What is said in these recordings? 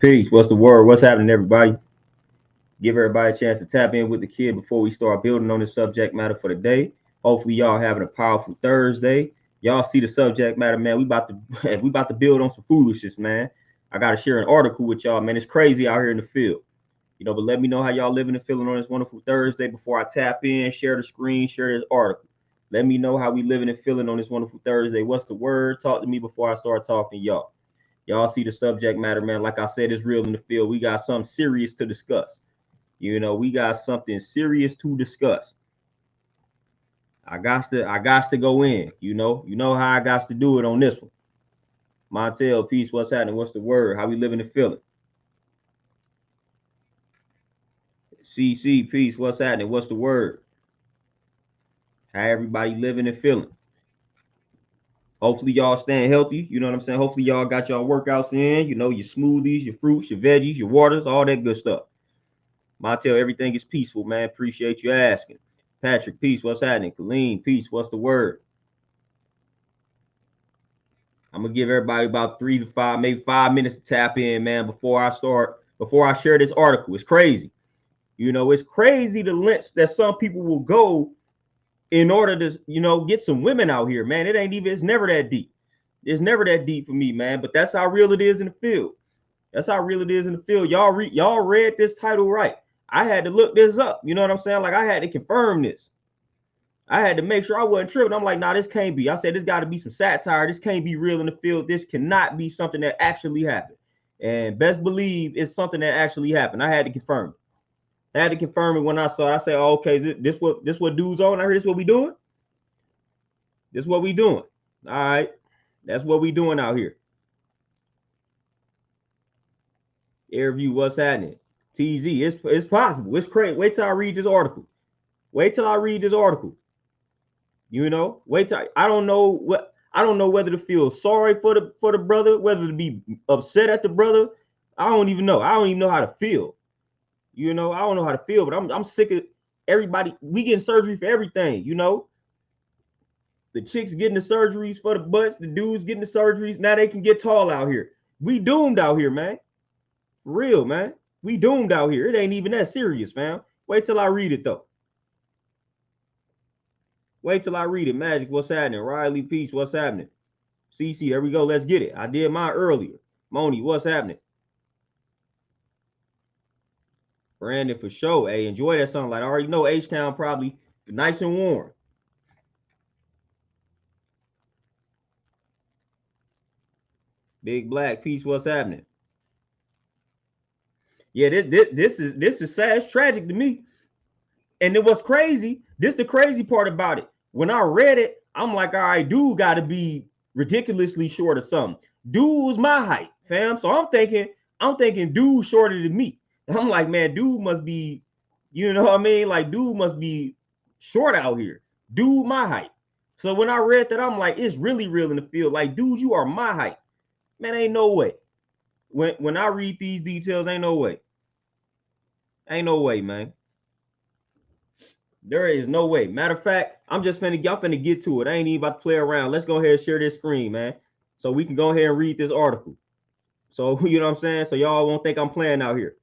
Peace. What's the word? What's happening, everybody? Give everybody a chance to tap in with the kid before we start building on this subject matter for the day. Hopefully, y'all having a powerful Thursday. Y'all see the subject matter, man. We about to we about to build on some foolishness, man. I gotta share an article with y'all, man. It's crazy out here in the field. But let me know how y'all living and feeling on this wonderful Thursday before I tap in, share the screen, share this article. Let me know how we living and feeling on this wonderful Thursday. What's the word? Talk to me before I start talking to y'all. Y'all see the subject matter, man. Like I said, it's real in the field. We got something serious to discuss. We got something serious to discuss. I got to go in. You know how I got to do it on this one. Montel, peace. What's happening? What's the word? How we living and feeling? CC, peace. What's happening? What's the word? How everybody living and feeling? Hopefully y'all staying healthy. You know what I'm saying? Hopefully y'all got y'all workouts in. Your smoothies, your fruits, your veggies, your waters, all that good stuff. Montel, everything is peaceful, man. Appreciate you asking. Patrick, peace. What's happening? Colleen, peace. What's the word? I'm gonna give everybody about 3 to 5, maybe 5 minutes to tap in, man, before I share this article. It's crazy. It's crazy the lengths that some people will go in order to, get some women out here, man. It's never that deep. It's never that deep for me, man. But that's how real it is in the field. That's how real it is in the field. Y'all read this title right. I had to look this up. You know what I'm saying? Like I had to confirm this. I had to make sure I wasn't tripping. I'm like, nah, this can't be. I said, this got to be some satire. This can't be real in the field. This cannot be something that actually happened. And best believe it's something that actually happened. I had to confirm it. I had to confirm it when I saw it. I said, oh, okay, this what dudes on? I heard this what we doing? This what we doing. All right. That's what we doing out here. Airview, what's happening? TZ, it's possible. It's crazy. Wait till I read this article. Wait till I read this article. Wait till I don't know whether to feel sorry for the brother, whether to be upset at the brother. I don't even know. I don't even know how to feel. I don't know how to feel, but I'm sick of everybody. We getting surgery for everything. The chicks getting the surgeries for the butts, the dudes getting the surgeries. Now they can get tall out here. We doomed out here, man. For real, man. We doomed out here. It ain't even that serious, fam. Wait till I read it, though. Wait till I read it. Magic, what's happening? Riley, peace, what's happening? CC, here we go. Let's get it. I did mine earlier. Moni, what's happening? Brandon, for sure. Hey, enjoy that sunlight. I already know H-Town probably nice and warm. Big Black, peace, what's happening? Yeah, this is sad. It's tragic to me. And it was crazy. This the crazy part about it. When I read it, I'm like, all right, dude got to be ridiculously short or something. Dude was my height, fam. So I'm thinking dude shorter than me. I'm like, man, dude must be, you know what I mean? Like, dude must be short out here. Dude, my height. So when I read that, I'm like, it's really real in the field. Like, dude, you are my height. Man, ain't no way. When I read these details, ain't no way. Ain't no way, man. There is no way. Matter of fact, y'all finna get to it. I ain't even about to play around. Let's go ahead and share this screen, man. So we can go ahead and read this article. So, you know what I'm saying? So y'all won't think I'm playing out here.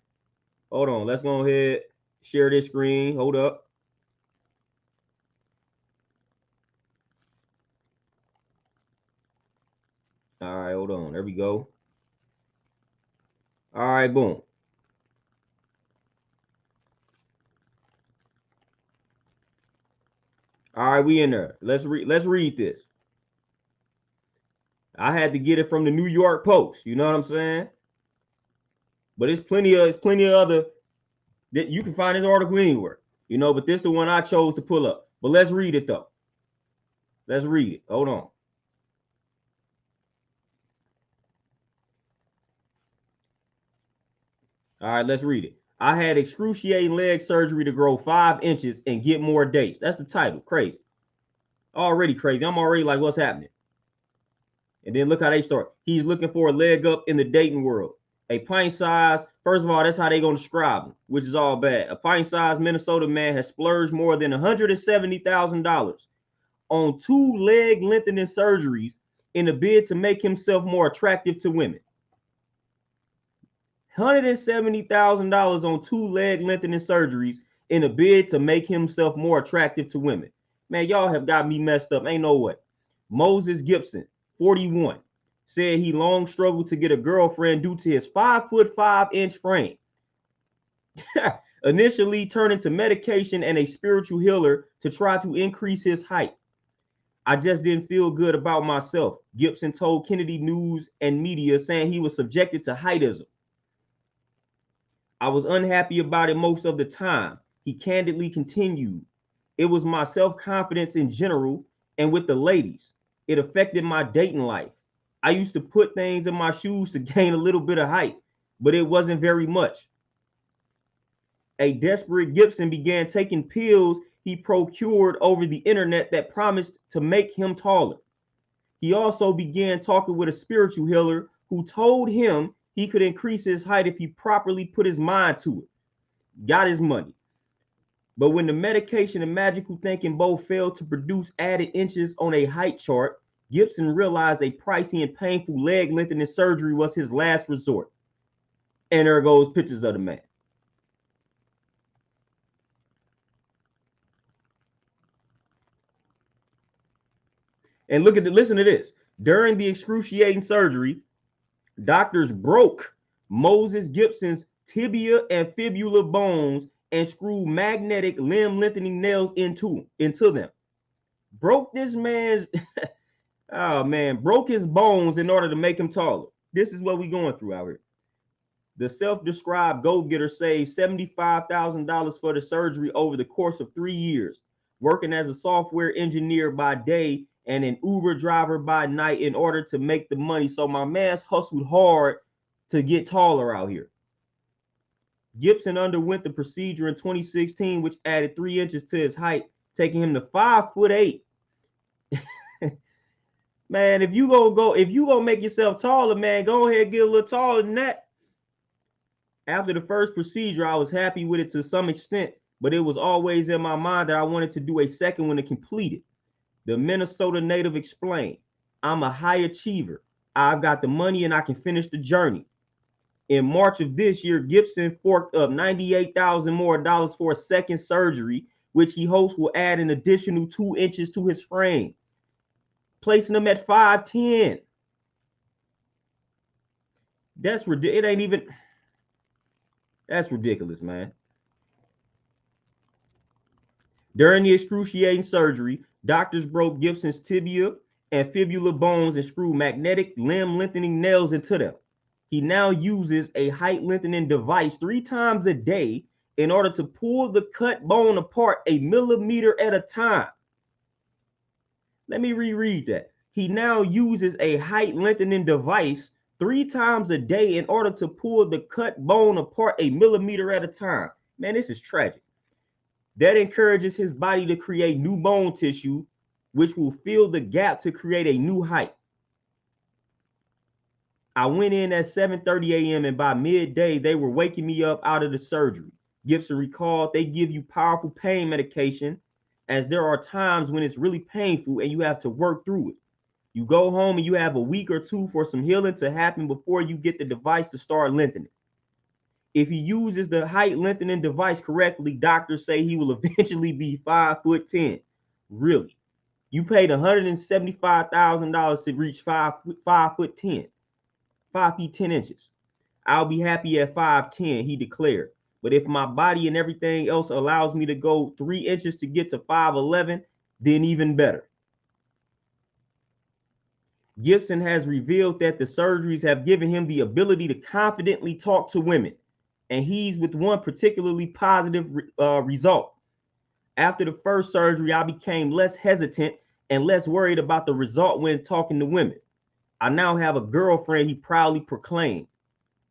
Hold on. Let's go ahead, share this screen. Hold up. All right, hold on. There we go. All right, boom. All right, we in there. Let's read this. I had to get it from the New York Post. You know what I'm saying? But it's plenty of other that you can find this article anywhere. But this is the one I chose to pull up. But let's read it though. Let's read it. Hold on. All right, let's read it. I had excruciating leg surgery to grow 5 inches and get more dates. That's the title. Crazy. Already crazy. I'm already like, what's happening? And then look how they start. He's looking for a leg up in the dating world. A pint size. First of all, that's how they're going to describe him, which is all bad. A pint size Minnesota man has splurged more than $170,000 on 2 leg lengthening surgeries in a bid to make himself more attractive to women. $170,000 on 2 leg lengthening surgeries in a bid to make himself more attractive to women. Man, y'all have got me messed up. Ain't no way. Moses Gibson, 41, said he long struggled to get a girlfriend due to his 5'5" frame. Initially turning to medication and a spiritual healer to try to increase his height. I just didn't feel good about myself, Gibson told Kennedy News and Media, saying he was subjected to heightism. I was unhappy about it most of the time, he candidly continued. It was my self-confidence in general and with the ladies. It affected my dating life. I used to put things in my shoes to gain a little bit of height, but it wasn't very much. A desperate Gibson began taking pills he procured over the internet that promised to make him taller. He also began talking with a spiritual healer who told him he could increase his height if he properly put his mind to it. Got his money. But when the medication and magical thinking both failed to produce added inches on a height chart, Gibson realized a pricey and painful leg lengthening surgery was his last resort. And there goes pictures of the man. And listen to this. During the excruciating surgery, doctors broke Moses Gibson's tibia and fibula bones and screwed magnetic limb lengthening nails into them. Broke this man's, oh man, broke his bones in order to make him taller. This is what we going through out here. The self-described go-getter saved $75,000 for the surgery over the course of 3 years, working as a software engineer by day and an Uber driver by night in order to make the money. So my man's hustled hard to get taller out here. Gibson underwent the procedure in 2016, which added 3 inches to his height, taking him to 5'8". Man, if you gonna make yourself taller, man, go ahead and get a little taller than that. After the first procedure, I was happy with it to some extent, but it was always in my mind that I wanted to do a second one to complete it. The Minnesota native explained, I'm a high achiever. I've got the money and I can finish the journey. In March of this year, Gibson forked up $98,000 more for a second surgery, which he hopes will add an additional 2 inches to his frame, placing him at 5'10". That's ridiculous. It ain't even, that's ridiculous, man. During the excruciating surgery, doctors broke Gibson's tibia and fibula bones and screwed magnetic limb lengthening nails into them. He now uses a height lengthening device 3 times a day in order to pull the cut bone apart a millimeter at a time. Let me reread that. He now uses a height lengthening device 3 times a day in order to pull the cut bone apart a millimeter at a time. Man, this is tragic. That encourages his body to create new bone tissue, which will fill the gap to create a new height. I went in at 7:30 a.m. and by midday, they were waking me up out of the surgery. Gibson recalled they give you powerful pain medication, as there are times when it's really painful and you have to work through it. You go home and you have a week or 2 for some healing to happen before you get the device to start lengthening. If he uses the height lengthening device correctly, doctors say he will eventually be 5'10". Really? You paid $175,000 to reach 5'10", 5 feet 10 inches. I'll be happy at 5'10", he declared. But if my body and everything else allows me to go 3 inches to get to 5'11", then even better. Gibson has revealed that the surgeries have given him the ability to confidently talk to women, and he's with one particularly positive result. After the first surgery, I became less hesitant and less worried about the result when talking to women. I now have a girlfriend, he proudly proclaimed.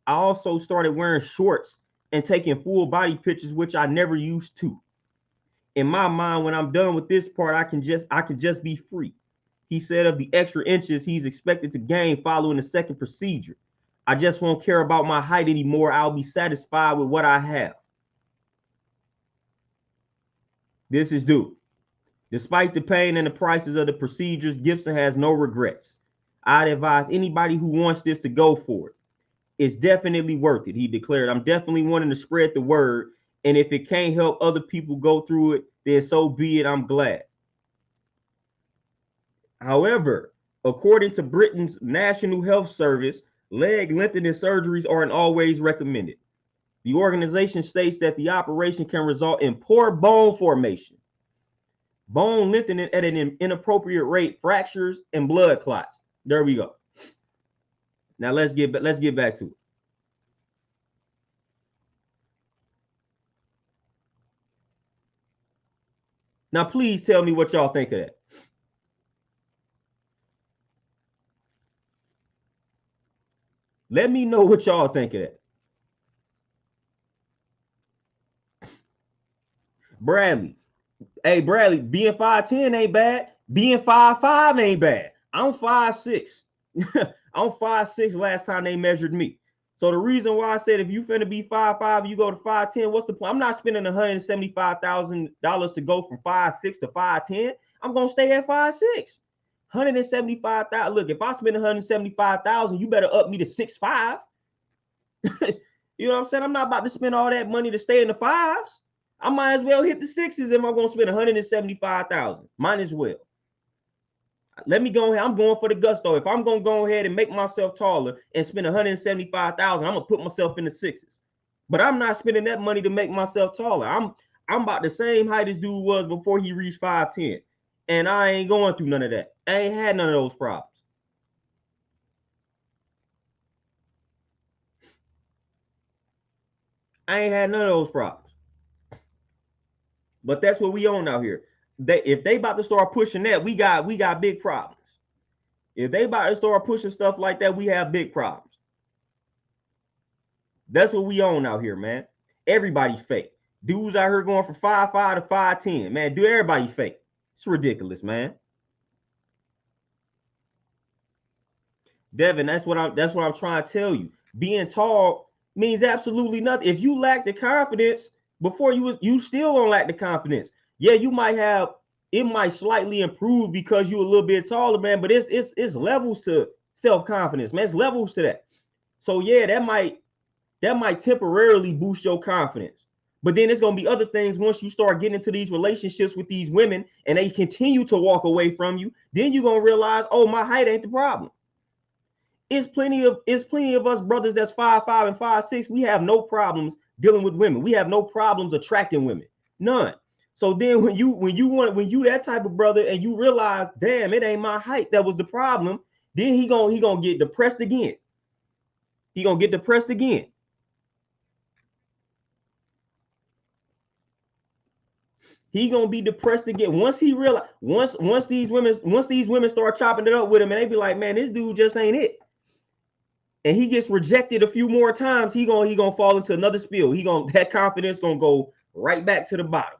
I also started wearing shorts and taking full body pictures, which I never used to. In my mind, when I'm done with this part, I can just be free. He said of the extra inches he's expected to gain following the second procedure. I just won't care about my height anymore. I'll be satisfied with what I have. This is due. Despite the pain and the prices of the procedures, Gibson has no regrets. I'd advise anybody who wants this to go for it. it's definitely worth it. He declared, I'm definitely wanting to spread the word. And if it can't help other people go through it, then so be it. I'm glad. However, according to Britain's National Health Service, leg lengthening surgeries aren't always recommended. The organization states that the operation can result in poor bone formation, bone lengthening at an inappropriate rate, fractures, and blood clots. There we go. Now let's get back to it. Now please tell me what y'all think of that. Let me know what y'all think of that. Bradley. Hey, Bradley, being 5'10" ain't bad. Being 5'5" ain't bad. I'm 5'6". I'm 5'6" last time they measured me. So the reason why I said if you finna be 5'5", you go to 5'10", what's the point? I'm not spending $175,000 to go from 5'6" to 5'10". I'm gonna stay at 5'6". $175,000. Look, if I spend $175,000, you better up me to 6'5". You know what I'm saying? I'm not about to spend all that money to stay in the fives. I might as well hit the sixes if I'm gonna spend $175,000. Might as well. Let me go ahead. I'm going for the gusto. If I'm gonna go ahead and make myself taller and spend $175,000, I'm gonna put myself in the sixes. But I'm not spending that money to make myself taller. I'm about the same height this dude was before he reached 5'10". And I ain't going through none of that. I ain't had none of those problems. I ain't had none of those problems. But that's what we own out here. If they about to start pushing that, we got big problems. If they about to start pushing stuff like that, we have big problems. That's what we own out here, man. Everybody's fake. Dudes out here going from 5'5" to 5'10". Man, do everybody fake. It's ridiculous, man. Devin, that's what I'm trying to tell you. Being tall means absolutely nothing. If you lack the confidence, before you still don't lack the confidence. Yeah, you might have, it might slightly improve because you're a little bit taller, man, but it's levels to self-confidence, man. It's levels to that. So yeah, that might temporarily boost your confidence. But then it's gonna be other things once you start getting into these relationships with these women and they continue to walk away from you, then you're gonna realize, oh, my height ain't the problem. It's plenty of us brothers that's 5'5" and 5'6". We have no problems dealing with women. We have no problems attracting women. None. So then when you that type of brother and you realize, damn, it ain't my height that was the problem, then he gonna get depressed again. He gonna get depressed again. He gonna be depressed again. Once he realize, once these women start chopping it up with him and they be like, man, this dude just ain't it. And he gets rejected a few more times, he gonna fall into another spill. That confidence gonna go right back to the bottom.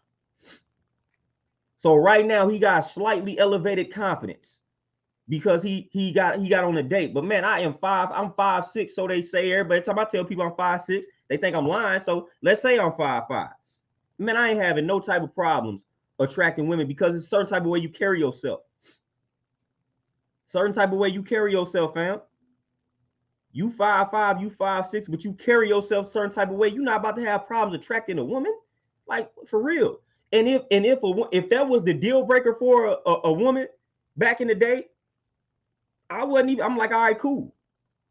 So right now he got slightly elevated confidence because he got on a date. But man, I'm 5'6", so they say. Every time I tell people I'm 5'6", they think I'm lying. So let's say I'm 5'5". Man, I ain't having no type of problems attracting women because it's a certain type of way you carry yourself. Certain type of way you carry yourself, fam. You 5'5", you 5'6", but you carry yourself a certain type of way. You're not about to have problems attracting a woman, like for real. And if that was the deal breaker for a woman back in the day, I'm like, all right, cool.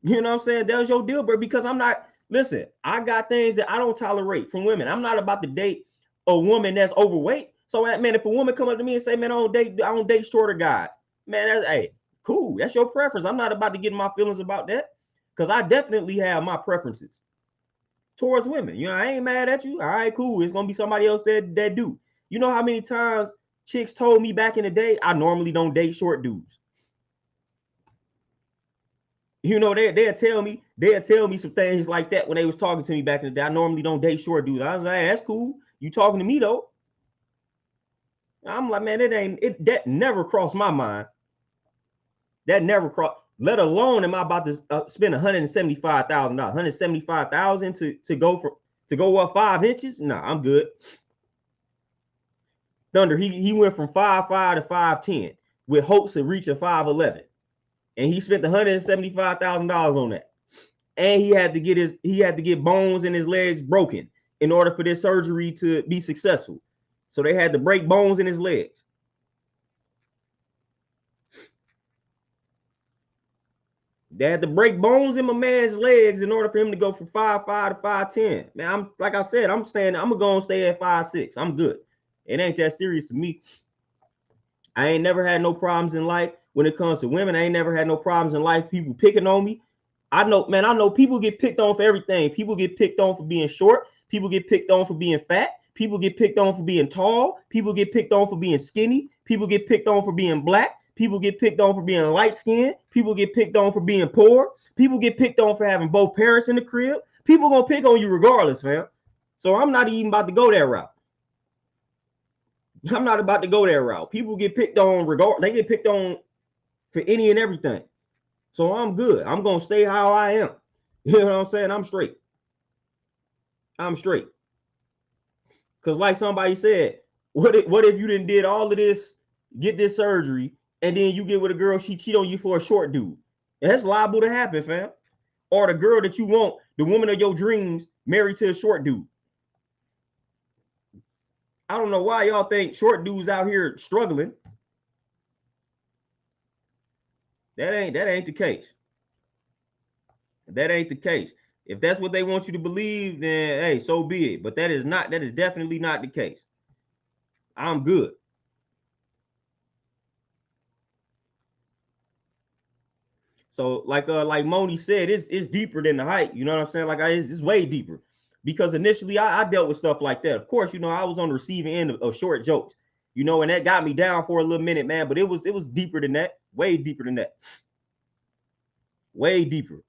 You know what I'm saying? That was your deal breaker because I'm not. Listen, I got things that I don't tolerate from women. I'm not about to date a woman that's overweight. So man, if a woman come up to me and say, man, I don't date shorter guys, man, that's, hey, cool. That's your preference. I'm not about to get in my feelings about that. Because I definitely have my preferences towards women. You know, I ain't mad at you. All right, cool. It's going to be somebody else that do. You know how many times chicks told me back in the day, I normally don't date short dudes. You know, they'll tell me some things like that when they was talking to me back in the day. I normally don't date short dudes. I was like, hey, that's cool. You talking to me though? I'm like, man, that never crossed my mind. That never crossed. Let alone am I about to spend $175,000, $175,000 to go up 5 inches? Nah, I'm good. Thunder, he went from 5'5" to 5'10" with hopes of reaching 5'11", and he spent $175,000 on that. and he had to get bones in his legs broken in order for this surgery to be successful. So they had to break bones in his legs. They had to break bones in my man's legs in order for him to go from 5'5" to 5'10". Man, I'm like I said, I'm gonna go and stay at 5'6". I'm good. It ain't that serious to me. I ain't never had no problems in life when it comes to women. I ain't never had no problems in life. People picking on me. I know people get picked on for everything. People get picked on for being short. People get picked on for being fat. People get picked on for being tall. People get picked on for being skinny. People get picked on for being black. People get picked on for being light skinned. People get picked on for being poor. People get picked on for having both parents in the crib. People gonna pick on you regardless, fam. So I'm not even about to go that route. I'm not about to go that route. People get picked on they get picked on for any and everything. So I'm good. I'm gonna stay how I am. You know what I'm saying? I'm straight. I'm straight. Cause like somebody said, what if you didn't did all of this, get this surgery, and then you get with a girl, she cheat on you for a short dude? That's liable to happen, fam. Or the girl that you want, the woman of your dreams, married to a short dude. I don't know why y'all think short dudes out here struggling. That ain't the case. That ain't the case. If that's what they want you to believe, then hey, so be it. But that is definitely not the case. I'm good. So like Moni said, it's deeper than the height. You know what I'm saying? Like it's way deeper. Because initially I dealt with stuff like that. Of course, you know, I was on the receiving end of short jokes, you know, and that got me down for a little minute, man. But it was deeper than that, way deeper than that. Way deeper.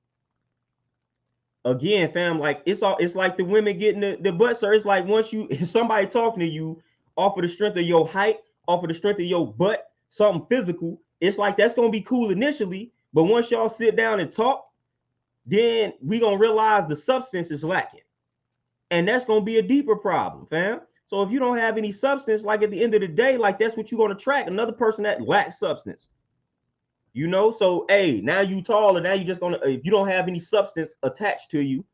Again, fam, like it's like the women getting the butt, sir. It's like once somebody talking to you off of the strength of your height, off of the strength of your butt, something physical, it's like that's gonna be cool initially, but once y'all sit down and talk, then we gonna realize the substance is lacking. And that's gonna be a deeper problem, fam. So if you don't have any substance, like at the end of the day, like that's what you're gonna attract, another person that lacks substance. You know, so hey, now you tall, and now you just gonna, if you don't have any substance attached to you,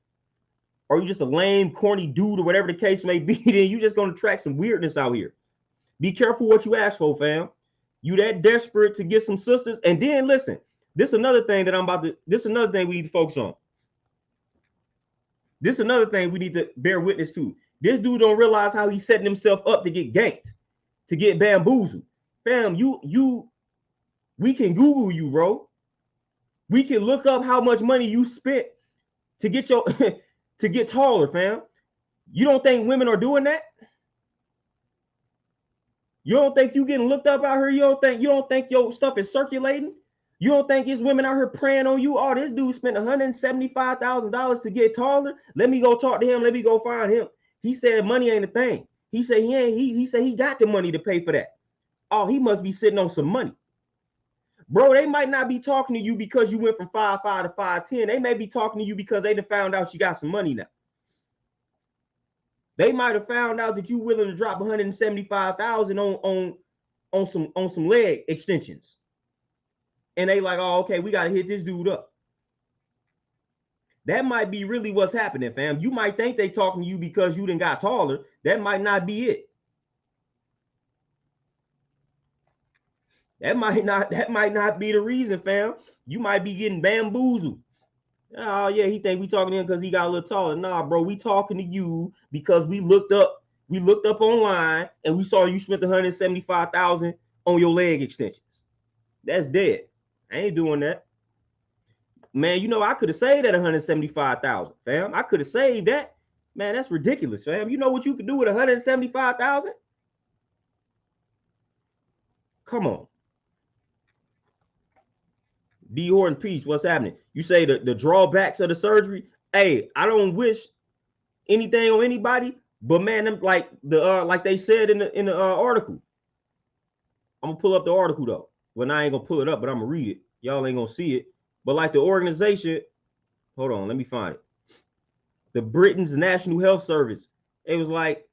or you just a lame, corny dude, or whatever the case may be, then you just gonna attract some weirdness out here. Be careful what you ask for, fam. You that desperate to get some sisters, and then listen, this is another thing that this is another thing we need to focus on. This is another thing we need to bear witness to. This dude don't realize how he's setting himself up to get ganked, to get bamboozled. Fam, we can Google you, bro. We can look up how much money you spent to get to get taller, fam. You don't think women are doing that? You don't think you getting looked up out here? You don't think your stuff is circulating? You don't think it's women out here preying on you? Oh, this dude spent $175,000 to get taller. Let me go talk to him. Let me go find him. He said money ain't a thing. He said he said he got the money to pay for that. Oh, he must be sitting on some money. Bro, they might not be talking to you because you went from 5'5" to 5'10". They may be talking to you because they done found out you got some money now. They might have found out that you willing to drop $175,000 on some leg extensions. And they like, oh, okay, we got to hit this dude up. That might be really what's happening, fam. You might think they talking to you because you done got taller. That might not be it. That might not be the reason, fam. You might be getting bamboozled. Oh yeah, he think we talking to him because he got a little taller. Nah, bro, we talking to you because we looked up online and we saw you spent $175,000 on your leg extensions. That's dead. I ain't doing that. Man, you know, I could have saved that $175,000, fam. I could have saved that. Man, that's ridiculous, fam. You know what you could do with $175,000? Come on. D Horton Peace, what's happening? You say the drawbacks of the surgery. Hey, I don't wish anything on anybody, but man, them like they said in the article. I'm gonna pull up the article though. Well, I ain't gonna pull it up, but I'm gonna read it. Y'all ain't gonna see it. But like the organization, hold on, let me find it. The Britain's National Health Service. It was like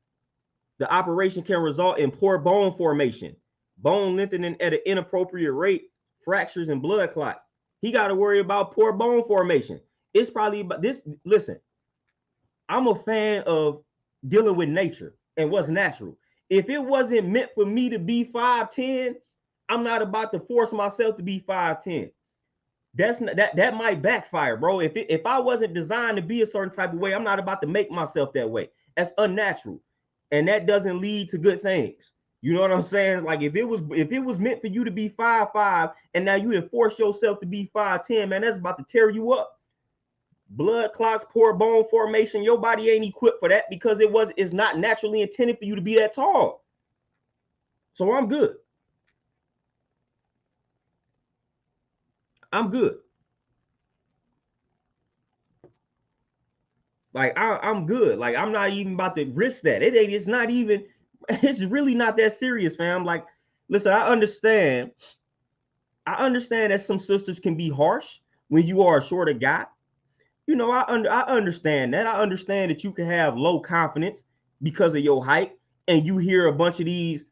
the operation can result in poor bone formation, bone lengthening at an inappropriate rate, fractures and blood clots. He got to worry about poor bone formation. It's probably about this. Listen, I'm a fan of dealing with nature and what's natural. If it wasn't meant for me to be 5'10", I'm not about to force myself to be 5'10". That's not, that might backfire, bro. If I wasn't designed to be a certain type of way, I'm not about to make myself that way. That's unnatural, and that doesn't lead to good things. You know what I'm saying? Like if it was meant for you to be 5'5", and now you enforce yourself to be 5'10", man, that's about to tear you up. Blood clots, poor bone formation. Your body ain't equipped for that because it's not naturally intended for you to be that tall. So I'm good. I'm good. Like I'm good. Like I'm not even about to risk that. It's not even. It's really not that serious, fam. Like, listen, I understand. I understand that some sisters can be harsh when you are a shorter guy. You know, I understand that. I understand that you can have low confidence because of your height, and you hear a bunch of these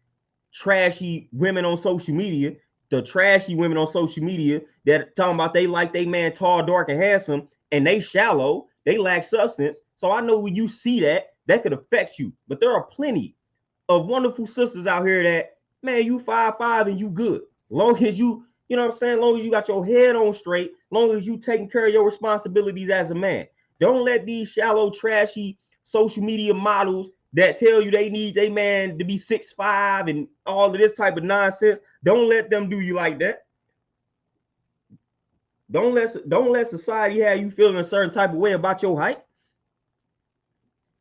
trashy women on social media, the trashy women on social media that talking about they like they man tall, dark, and handsome, and they shallow, they lack substance. So I know when you see that, that could affect you. But there are plenty of wonderful sisters out here that, man, you 5'5" and you good. Long as you know what I'm saying? Long as you got your head on straight, long as you taking care of your responsibilities as a man. Don't let these shallow, trashy social media models that tell you they need a man to be 6'5" and all of this type of nonsense. Don't let them do you like that. Don't let society have you feeling a certain type of way about your height.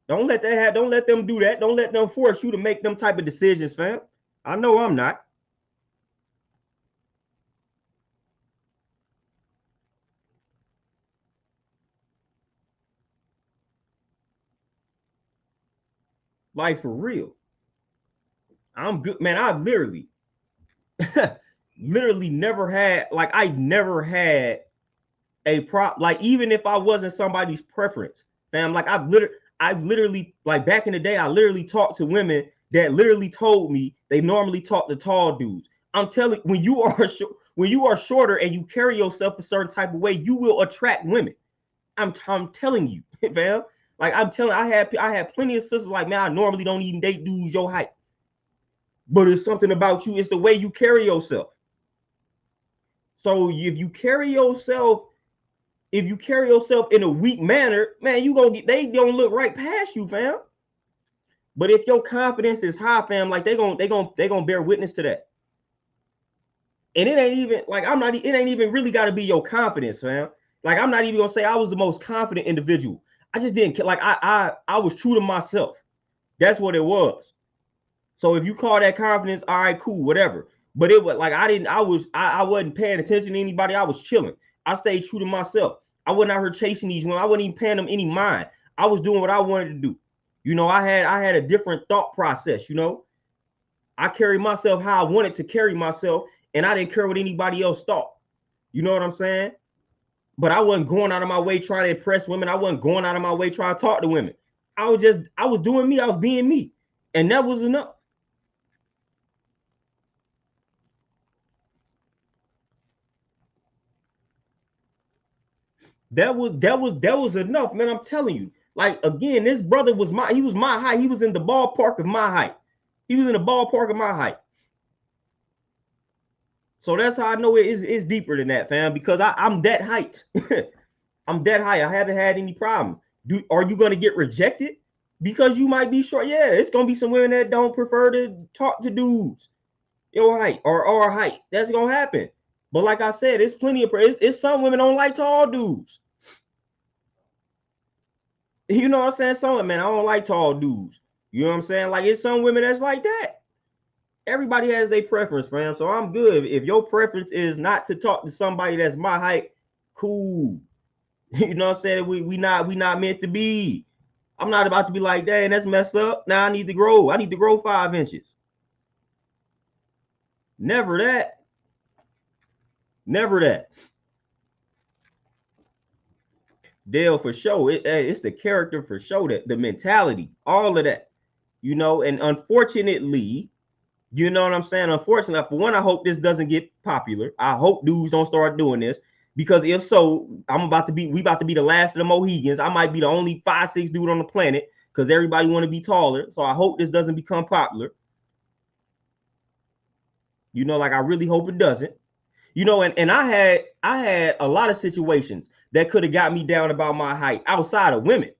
Don't let them do that. Don't let them force you to make them type of decisions, fam. I know I'm not. Like for real. I'm good, man. I've literally never had, like, I never had a prop, like, even if I wasn't somebody's preference, fam. Like, I've literally, like, back in the day, I literally talked to women that literally told me they normally talk to tall dudes. I'm telling, when you are shorter and you carry yourself a certain type of way, you will attract women. I'm telling you, fam. Like, I'm telling, I had plenty of sisters like, man, I normally don't even date dudes your height, but it's something about you. It's the way you carry yourself. So if you carry yourself in a weak manner, man, you gonna get, they don't look right past you, fam. But if your confidence is high, fam, like they gonna bear witness to that. And it ain't even like it ain't even really got to be your confidence, fam. Like I'm not even gonna say I was the most confident individual. I just didn't, like, I was true to myself. That's what it was. So if you call that confidence, all right, cool, whatever. But it was like I wasn't paying attention to anybody. I was chilling. I stayed true to myself. I wasn't out here chasing these women. I wasn't even paying them any mind. I was doing what I wanted to do. You know, I had a different thought process. You know, I carried myself how I wanted to carry myself, and I didn't care what anybody else thought. You know what I'm saying? But I wasn't going out of my way trying to impress women. I wasn't going out of my way trying to talk to women. I was doing me. I was being me, and that was enough. That was enough, man. I'm telling you. Like, again, this brother was my height. He was in the ballpark of my height. He was in the ballpark of my height. So that's how I know it's deeper than that, fam. Because I'm that height. I'm that height. I haven't had any problems. Are you gonna get rejected because you might be short? Yeah, it's gonna be some women that don't prefer to talk to dudes your height or height. That's gonna happen. But like I said, it's plenty of it's some women don't like tall dudes. You know what I'm saying? Some, man, I don't like tall dudes. You know what I'm saying? Like, it's some women that's like that. Everybody has their preference, fam. So I'm good. If your preference is not to talk to somebody that's my height, cool. You know what I'm saying? We not meant to be. I'm not about to be like, dang, that's messed up. Now I need to grow. I need to grow 5 inches. Never that. Never that. Dale, for sure. It's the character for sure, that the mentality, all of that. You know, and unfortunately, you know what I'm saying? Unfortunately, for one, I hope this doesn't get popular. I hope dudes don't start doing this, Because if so, we about to be the last of the Mohegans. I might be the only 5'6" dude on the planet because everybody want to be taller. So I hope this doesn't become popular. You know, like I really hope it doesn't. You know, and I had a lot of situations that could have got me down about my height outside of women.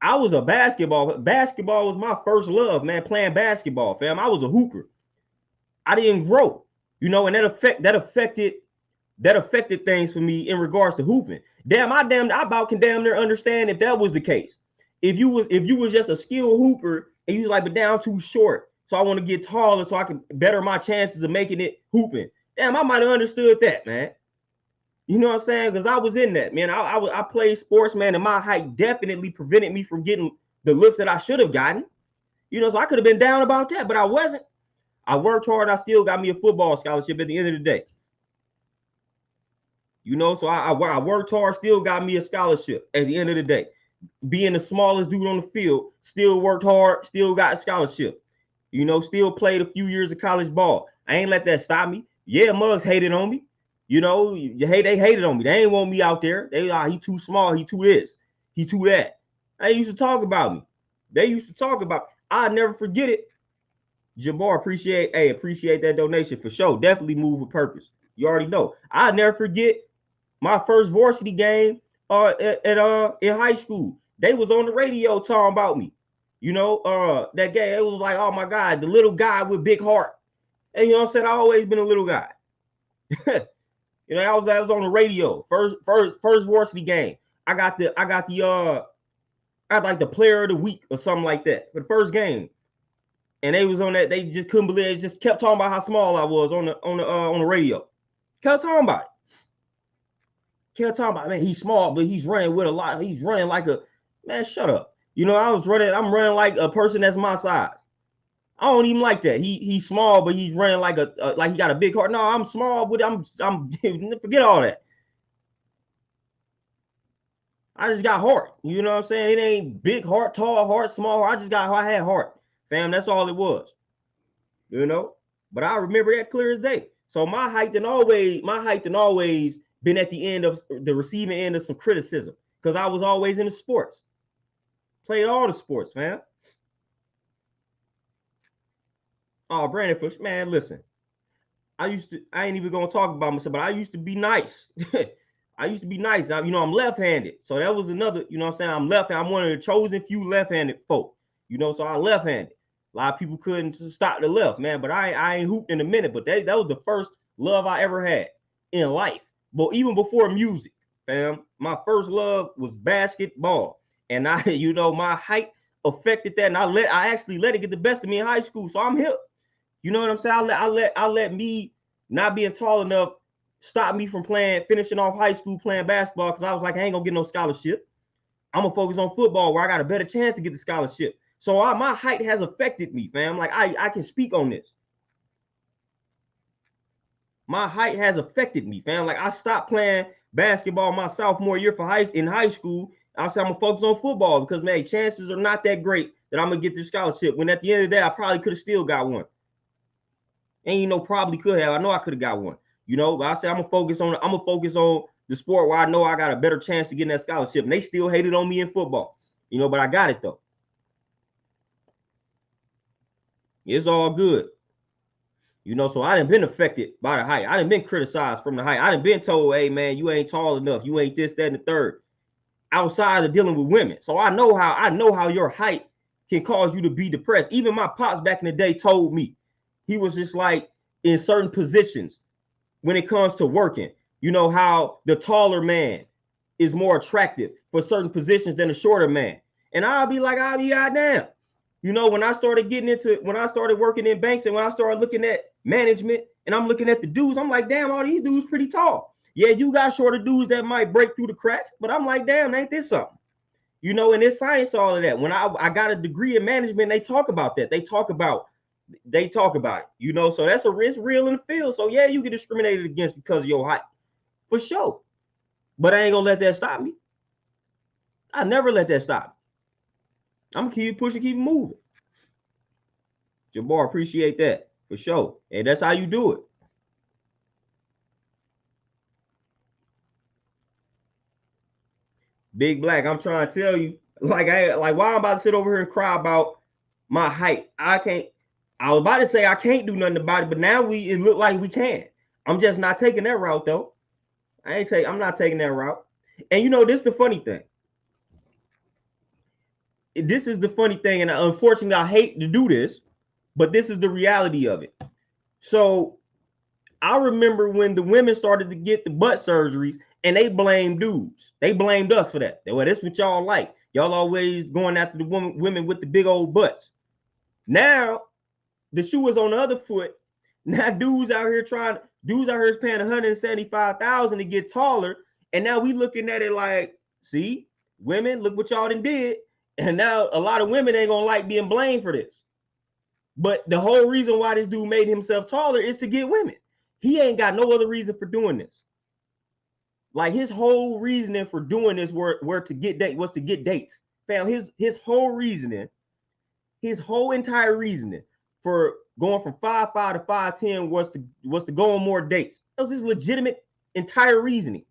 I was a basketball. Basketball was my first love, man, playing basketball, fam. I was a hooper. I didn't grow, you know, and that affected things for me in regards to hooping. I about can damn near understand if that was the case. If you was just a skilled hooper and you was like, but down too short, so I want to get taller so I can better my chances of making it hooping. Damn, I might have understood that, man. You know what I'm saying? Because I was in that, man. I played sports, man, and my height definitely prevented me from getting the looks that I should have gotten. You know, so I could have been down about that, but I wasn't. I worked hard. I still got me a football scholarship at the end of the day. You know, so I worked hard, still got me a scholarship at the end of the day. Being the smallest dude on the field, still worked hard, still got a scholarship. You know, still played a few years of college ball. I ain't let that stop me. Yeah, Muggs hated on me. You know, they hated on me. They ain't want me out there. They he too small, he too this, he too that. They used to talk about me. They used to talk about. I'll never forget it. Jabbar, appreciate that donation for sure. Definitely move with purpose. You already know. I'll never forget my first varsity game in high school. They was on the radio talking about me. You know, that game, it was like, oh my God, the little guy with big heart. And you know what I'm saying? I always been a little guy. You know, I was on the radio. First varsity game. I got like the player of the week or something like that for the first game. And they was on that. They just couldn't believe it. Just kept talking about how small I was on the radio. Kept talking about it. Kept talking about, man, he's small, but he's running with a lot. He's running like a man. Shut up. You know, I'm running like a person that's my size. I don't even like that. He's small, but he's running like like he got a big heart. No, I'm small, but I'm forget all that. I just got heart. You know what I'm saying? It ain't big heart, tall heart, small heart. I had heart. Fam, that's all it was. You know? But I remember that clear as day. So my height done always been at the end of the receiving end of some criticism. Because I was always in the sports. Played all the sports, man. Oh, Brandon, man, listen. I ain't even gonna talk about myself, but I used to be nice. I used to be nice. You know, I'm left-handed. So that was another, you know what I'm saying? I'm left-handed. I'm one of the chosen few left-handed folk. You know, so I left-handed. A lot of people couldn't stop the left, man. But I ain't hooped in a minute. But that was the first love I ever had in life. But even before music, fam, my first love was basketball. And you know, my height affected that. And I actually let it get the best of me in high school. So I'm hip. You know what I'm saying? I let me not being tall enough stop me from finishing off high school playing basketball because I was like, I ain't gonna get no scholarship. I'm gonna focus on football where I got a better chance to get the scholarship. So my height has affected me, fam. Like I can speak on this. My height has affected me, fam. Like I stopped playing basketball my sophomore year in high school. I said I'm gonna focus on football because man, chances are not that great that I'm gonna get this scholarship. When at the end of the day, I probably could have still got one. Ain't you know probably could have. I know I could have got one. You know, but I said I'm gonna focus on the sport where I know I got a better chance to get that scholarship. And they still hated on me in football. You know, but I got it though. It's all good. You know, so I done been affected by the height. I done been criticized from the height. I done been told, hey man, you ain't tall enough. You ain't this, that, and the third. Outside of dealing with women. So I know how your height can cause you to be depressed. Even my pops back in the day told me. He was just like in certain positions when it comes to working, you know, how the taller man is more attractive for certain positions than the shorter man. And I'll be goddamn. You know, when I started working in banks and when I started looking at management and I'm looking at the dudes, I'm like, damn, all these dudes pretty tall. Yeah, you got shorter dudes that might break through the cracks, but I'm like, damn, ain't this something? You know, and it's science to all of that. When I got a degree in management, they talk about that. They talk about it, you know, so that's it's real in the field. So yeah, you get discriminated against because of your height, for sure. But I ain't gonna let that stop me. I never let that stop me. I'm gonna keep pushing, keep moving. Jabbar, appreciate that for sure. And that's how you do it. Big Black, I'm trying to tell you, like why I'm about to sit over here and cry about my height. I can't. I was about to say I can't do nothing about it, but now it look like we can. I'm just not taking that route though. I'm not taking that route. And you know, this is the funny thing. This is the funny thing, and unfortunately, I hate to do this, but this is the reality of it. So I remember when the women started to get the butt surgeries, and they blamed dudes. They blamed us for that. Well, that's what y'all like. Y'all always going after the women with the big old butts. Now the shoe is on the other foot. Now dudes out here paying $175,000 to get taller, and now we looking at it like, see, women, look what y'all done did, and now a lot of women ain't gonna like being blamed for this. But the whole reason why this dude made himself taller is to get women. He ain't got no other reason for doing this. Like his whole reasoning for doing this was to get dates. Fam, his whole reasoning, his whole entire reasoning for going from 5'5" to 5'10" was to go on more dates. That was his legitimate entire reasoning.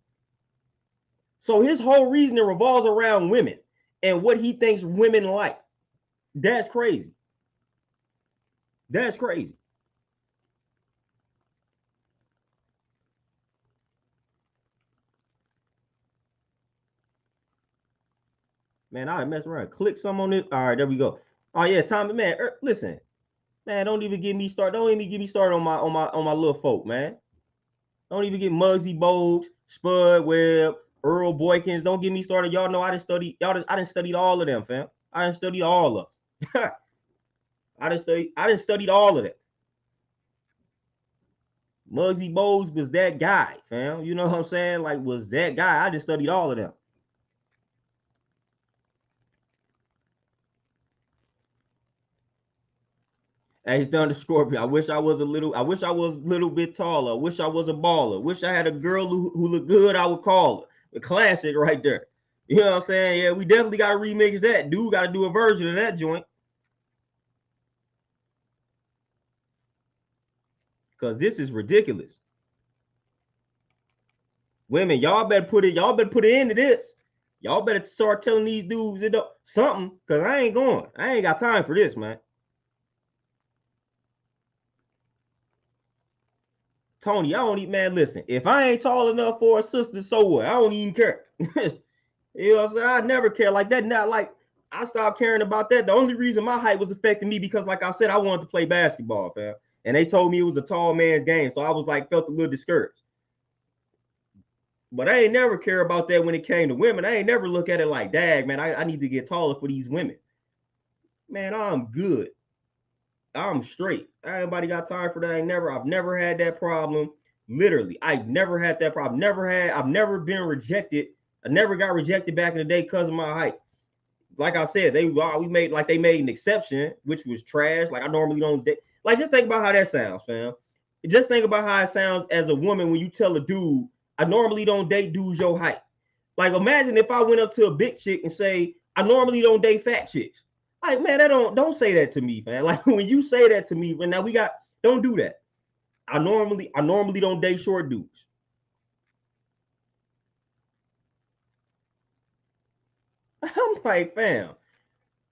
So his whole reasoning revolves around women and what he thinks women like. That's crazy. That's crazy. Man, I mess around. Click some on it. All right, there we go. Oh yeah, Tommy, man. Listen, man, don't even get me started. Don't even get me started on my little folk, man. Don't even get Muggsy Bogues, Spud Webb, Earl Boykins. Don't get me started. Y'all know I didn't study. I didn't studied all of them, fam. I didn't studied all of them. I didn't studied all of that. Muggsy Bogues was that guy, fam. You know what I'm saying? Like, was that guy. I just studied all of them. Hey, done the Scorpion. I wish I was a little bit taller. I wish I was a baller. Wish I had a girl who looked good, I would call her. A classic right there. You know what I'm saying? Yeah, we definitely got to remix that. Dude got to do a version of that joint. Because this is ridiculous. Women, y'all better put it into this. Y'all better start telling these dudes something, because I ain't going. I ain't got time for this, man. Tony, I don't even, man, listen. If I ain't tall enough for a sister, so what? I don't even care. You know what I'm saying? I never care like that. Not like I stopped caring about that. The only reason my height was affecting me because, like I said, I wanted to play basketball, fam. And they told me it was a tall man's game. So I was like, felt a little discouraged. But I ain't never care about that when it came to women. I ain't never look at it like, dag, man, I need to get taller for these women. Man, I'm good. I'm straight. Everybody got time for that. I've never had that problem. Literally, I've never had that problem. I've never been rejected. I never got rejected back in the day because of my height. Like I said, they made an exception, which was trash. Like I normally don't like, just think about how that sounds, fam. Just think about how it sounds as a woman when you tell a dude, I normally don't date dudes your height. Like imagine if I went up to a big chick and say, I normally don't date fat chicks. Like, man, that don't say that to me, man. Like when you say that to me, now don't do that. I normally don't date short dudes. I'm like, fam,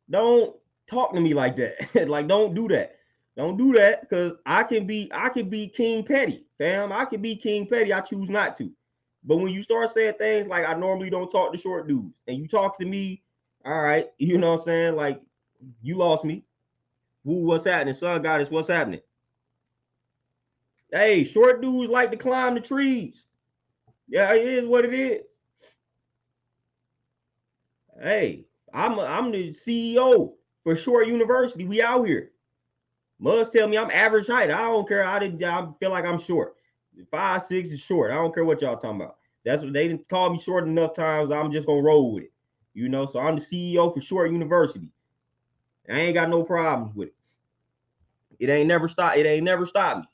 don't talk to me like that. Like, don't do that. Don't do that, because I can be King Petty, fam. I can be King Petty. I choose not to. But when you start saying things like I normally don't talk to short dudes, and you talk to me, all right, you know what I'm saying? Like, you lost me. Woo, what's happening? Sun Goddess, what's happening? Hey, short dudes like to climb the trees. Yeah, it is what it is. Hey, I'm the CEO for Short University. We out here. Muzz tell me I'm average height. I don't care. I feel like I'm short. 5'6" is short. I don't care what y'all talking about. That's what they didn't call me short enough times. I'm just gonna roll with it. You know, so I'm the CEO for Short University. I ain't got no problems with it. It ain't never stopped me.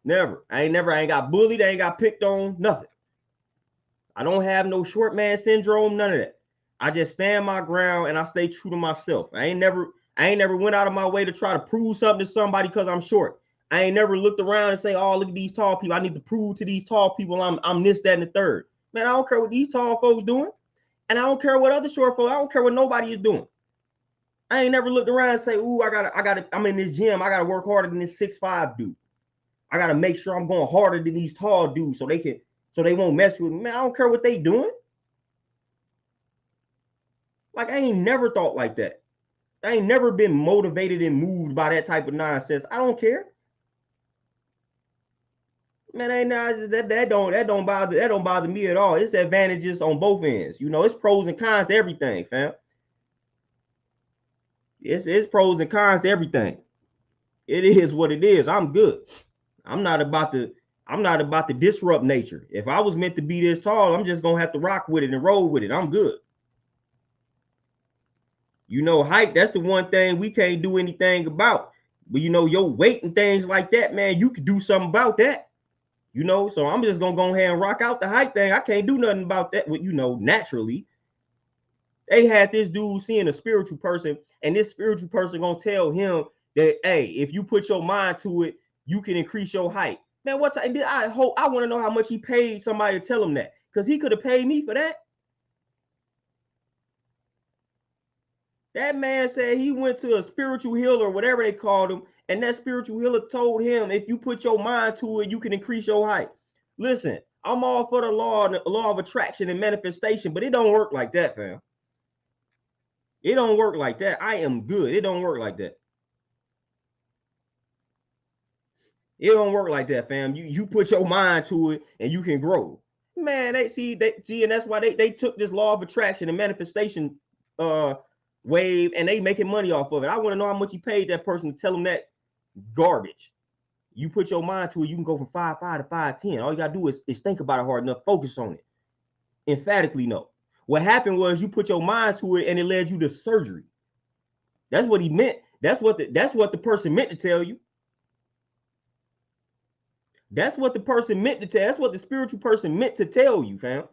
Never. I ain't got bullied. I ain't got picked on. Nothing. I don't have no short man syndrome. None of that. I just stand my ground and I stay true to myself. I ain't never went out of my way to try to prove something to somebody because I'm short. I ain't never looked around and say, oh, look at these tall people. I need to prove to these tall people I'm this, that, and the third. Man, I don't care what these tall folks doing. And I don't care what other short folk, I don't care what nobody is doing. I ain't never looked around and say, ooh, I'm in this gym, I gotta work harder than this 6'5" dude. I gotta make sure I'm going harder than these tall dudes so they won't mess with me. Man, I don't care what they doing. Like, I ain't never thought like that. I ain't never been motivated and moved by that type of nonsense. I don't care. Man, that don't bother me at all. It's advantages on both ends. You know, it's pros and cons to everything, fam. It's pros and cons to everything. It is what it is. I'm good. I'm not about to disrupt nature. If I was meant to be this tall, I'm just gonna have to rock with it and roll with it. I'm good. You know, height, that's the one thing we can't do anything about. But you know, your weight and things like that, man, you could do something about that. You know, so I'm just gonna go ahead and rock out the height thing. I can't do nothing about that. You know, naturally. They had this dude seeing a spiritual person, and this spiritual person gonna tell him that, hey, if you put your mind to it, you can increase your height. Man, what time? I want to know how much he paid somebody to tell him that, because he could have paid me for that. That man said he went to a spiritual healer, whatever they called him, and that spiritual healer told him, if you put your mind to it, you can increase your height. Listen, I'm all for the law of attraction and manifestation, but it don't work like that, fam. It don't work like that. I am good. It don't work like that. It don't work like that, fam. You put your mind to it and you can grow. Man, they see, and that's why they took this law of attraction and manifestation wave, and they making money off of it. I want to know how much you paid that person to tell them that garbage. You put your mind to it, you can go from 5'5" to 5'10". All you gotta do is think about it hard enough, focus on it. Emphatically no. What happened was you put your mind to it and it led you to surgery. That's what he meant. That's what the person meant to tell you. That's what the person meant to tell. That's what the spiritual person meant to tell you, fam.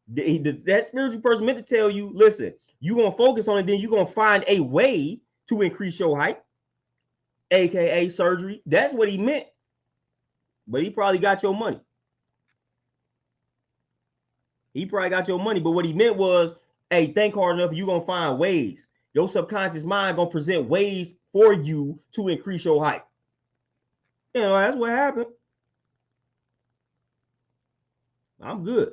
That spiritual person meant to tell you, listen, you're going to focus on it, then you're going to find a way to increase your height, aka surgery. That's what he meant. But he probably got your money. He probably got your money. But what he meant was, hey, think hard enough, you're going to find ways. Your subconscious mind going to present ways for you to increase your height. You know, that's what happened. I'm good.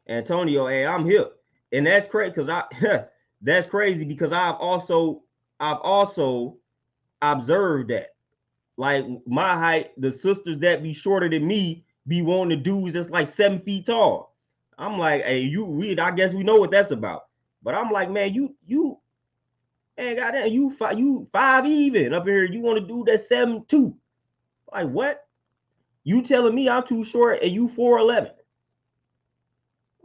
Antonio, hey, I'm here. And that's crazy because that's crazy because I've also observed that. Like my height, the sisters that be shorter than me be wanting the dudes that's like 7 feet tall. I'm like, hey, I guess we know what that's about. But I'm like, man, you man, goddamn, you 5 even up here. You want to do that 7'2"? Like what? You telling me I'm too short and you 4'11"?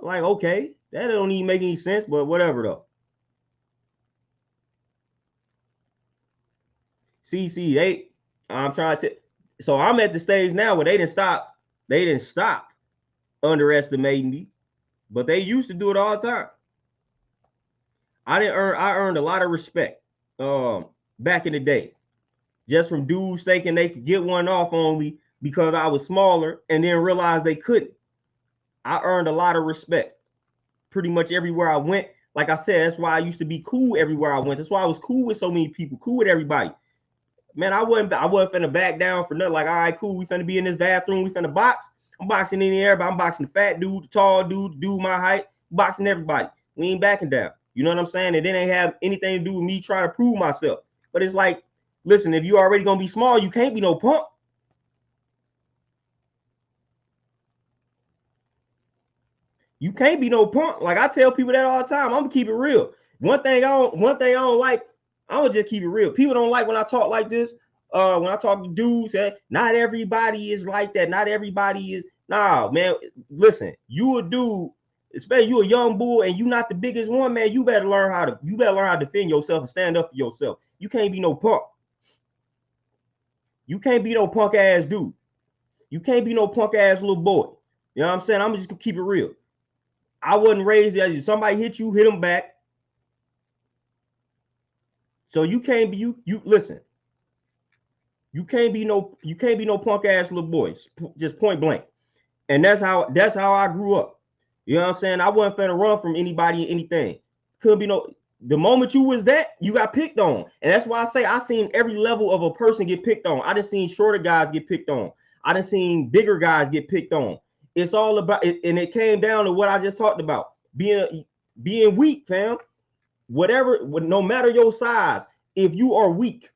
Like, okay, that don't even make any sense, but whatever though. CC8, I'm trying to. So I'm at the stage now where they didn't stop underestimating me, but they used to do it all the time. I earned a lot of respect back in the day, just from dudes thinking they could get one off on me because I was smaller and then realized they couldn't. I earned a lot of respect pretty much everywhere I went. Like I said, that's why I used to be cool everywhere I went. That's why I was cool with so many people, cool with everybody. Man, I wasn't finna back down for nothing. Like, all right, cool, we finna be in this bathroom, we finna box. I'm boxing in the air, but I'm boxing the fat dude, the tall dude, the dude my height, boxing everybody. We ain't backing down. You know what I'm saying? And then ain't have anything to do with me trying to prove myself. But it's like, listen, if you already gonna be small, you can't be no punk. You can't be no punk. Like I tell people that all the time. I'm gonna keep it real. One thing I don't like, I'm gonna just keep it real. People don't like when I talk like this. When I talk to dudes, not everybody is like that. Not everybody is. Nah, man. Listen, you a dude, especially you a young bull, and you not the biggest one, man. You better learn how to defend yourself and stand up for yourself. You can't be no punk. You can't be no punk ass dude. You can't be no punk ass little boy. You know what I'm saying? I'm just gonna keep it real. I wasn't raised as somebody hit you, hit them back. So you can't be you listen. You can't be no punk ass little boy, just point blank. And that's how I grew up. You know what I'm saying? I wasn't finna run from anybody or anything. Couldn't be no. The moment you was that, you got picked on, and that's why I say I seen every level of a person get picked on. I done seen shorter guys get picked on. I done seen bigger guys get picked on. It's all about it, and it came down to what I just talked about: being weak, fam. Whatever, no matter your size, if you are weak,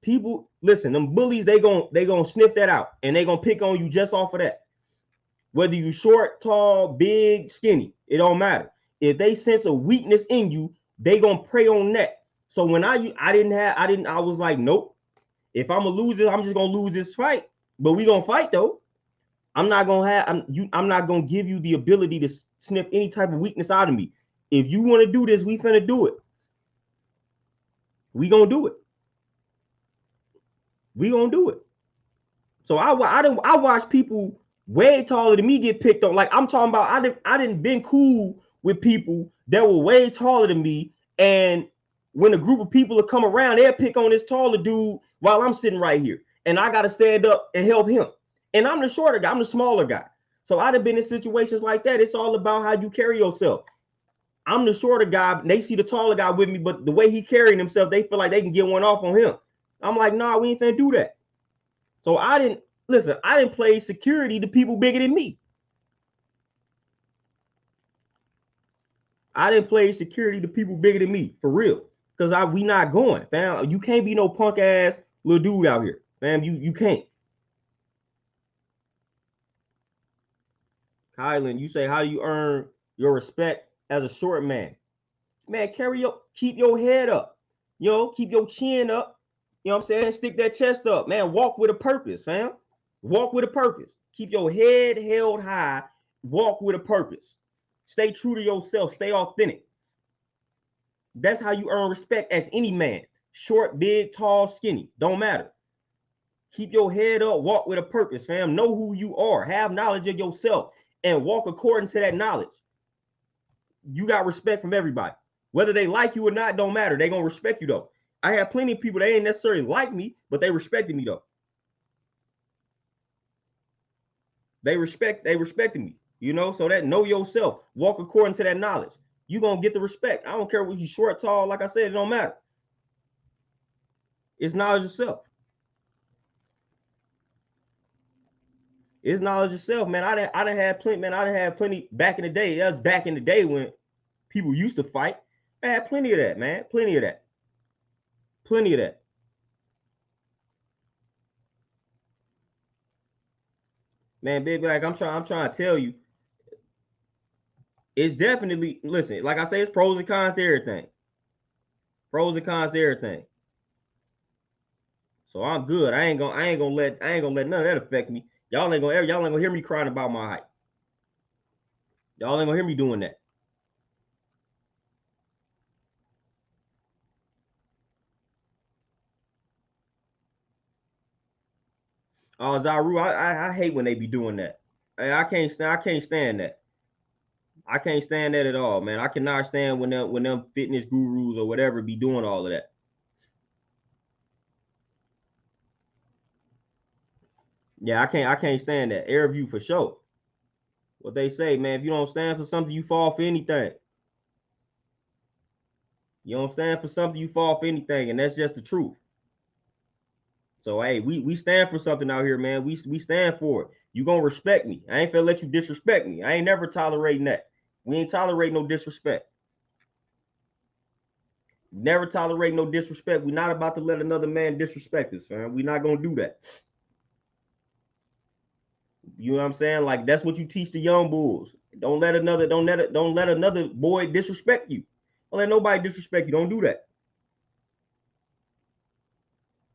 people listen. Them bullies, they gonna sniff that out, and they gonna pick on you just off of that. Whether you short, tall, big, skinny, it don't matter. If they sense a weakness in you, they gonna prey on that. So when I was like, nope. If I'm gonna lose it, I'm just gonna lose this fight. But we gonna fight though. I'm not gonna give you the ability to sniff any type of weakness out of me. If you want to do this, we finna do it. We gonna do it. We gonna do it. So I watch people way taller than me get picked on. Like I'm talking about, I didn't been cool with people that were way taller than me, and when a group of people will come around, they'll pick on this taller dude while I'm sitting right here, and I gotta stand up and help him. And I'm the shorter guy, I'm the smaller guy. So I'd have been in situations like that. It's all about how you carry yourself. I'm the shorter guy, and they see the taller guy with me, but the way he carrying himself, they feel like they can get one off on him. I'm like, nah, we ain't finna do that. So I didn't play security to people bigger than me. I didn't play security to people bigger than me, for real. Because we not going, fam. You can't be no punk ass little dude out here, fam. You can't. Kylan, you say, how do you earn your respect as a short man? Man, keep your head up. Keep your chin up. You know what I'm saying? Stick that chest up, man. Walk with a purpose, fam. Walk with a purpose. Keep your head held high. Walk with a purpose. Stay true to yourself. Stay authentic. That's how you earn respect as any man. Short, big, tall, skinny. Don't matter. Keep your head up. Walk with a purpose, fam. Know who you are. Have knowledge of yourself and walk according to that knowledge. You got respect from everybody. Whether they like you or not, don't matter. They're going to respect you, though. I have plenty of people that ain't necessarily like me, but they respected me, though. They respected me, so that know yourself. Walk according to that knowledge. You're going to get the respect. I don't care if you're short, tall, like I said, it don't matter. It's knowledge of self. It's knowledge of self, man. I done had plenty back in the day. That was back in the day when people used to fight. I had plenty of that, man. Plenty of that. Man, Big Black, I'm trying to tell you, it's definitely, listen, like I say, it's pros and cons to everything. So I'm good. I ain't gonna let none of that affect me. Y'all ain't gonna hear me crying about my height. Y'all ain't gonna hear me doing that. Oh, Zaru, I hate when they be doing that. I can't stand that. I can't stand that at all, man. I cannot stand when them fitness gurus or whatever be doing all of that. Yeah, I can't stand that. Air view for sure. What they say, man, if you don't stand for something, you fall for anything. You don't stand for something, you fall for anything, and that's just the truth. So hey, we stand for something out here, man. We stand for it. You gonna respect me. I ain't finna let you disrespect me. I ain't never tolerating that. We ain't tolerating no disrespect. Never tolerate no disrespect. We're not about to let another man disrespect us, fam. We're not gonna do that. You know what I'm saying? Like that's what you teach the young bulls. Don't let another boy disrespect you. Don't let nobody disrespect you. Don't do that.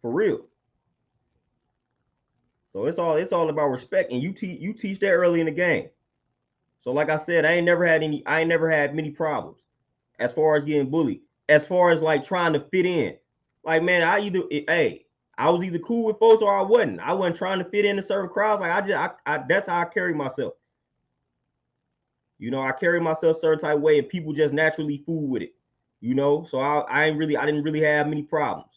For real. So it's all about respect, and you teach that early in the game. So like I said, I ain't never had many problems as far as getting bullied. As far as like trying to fit in, like man, I was either cool with folks or I wasn't. I wasn't trying to fit into certain crowds. Like that's how I carry myself. I carry myself a certain type of way, and people just naturally fool with it. So I didn't really have many problems.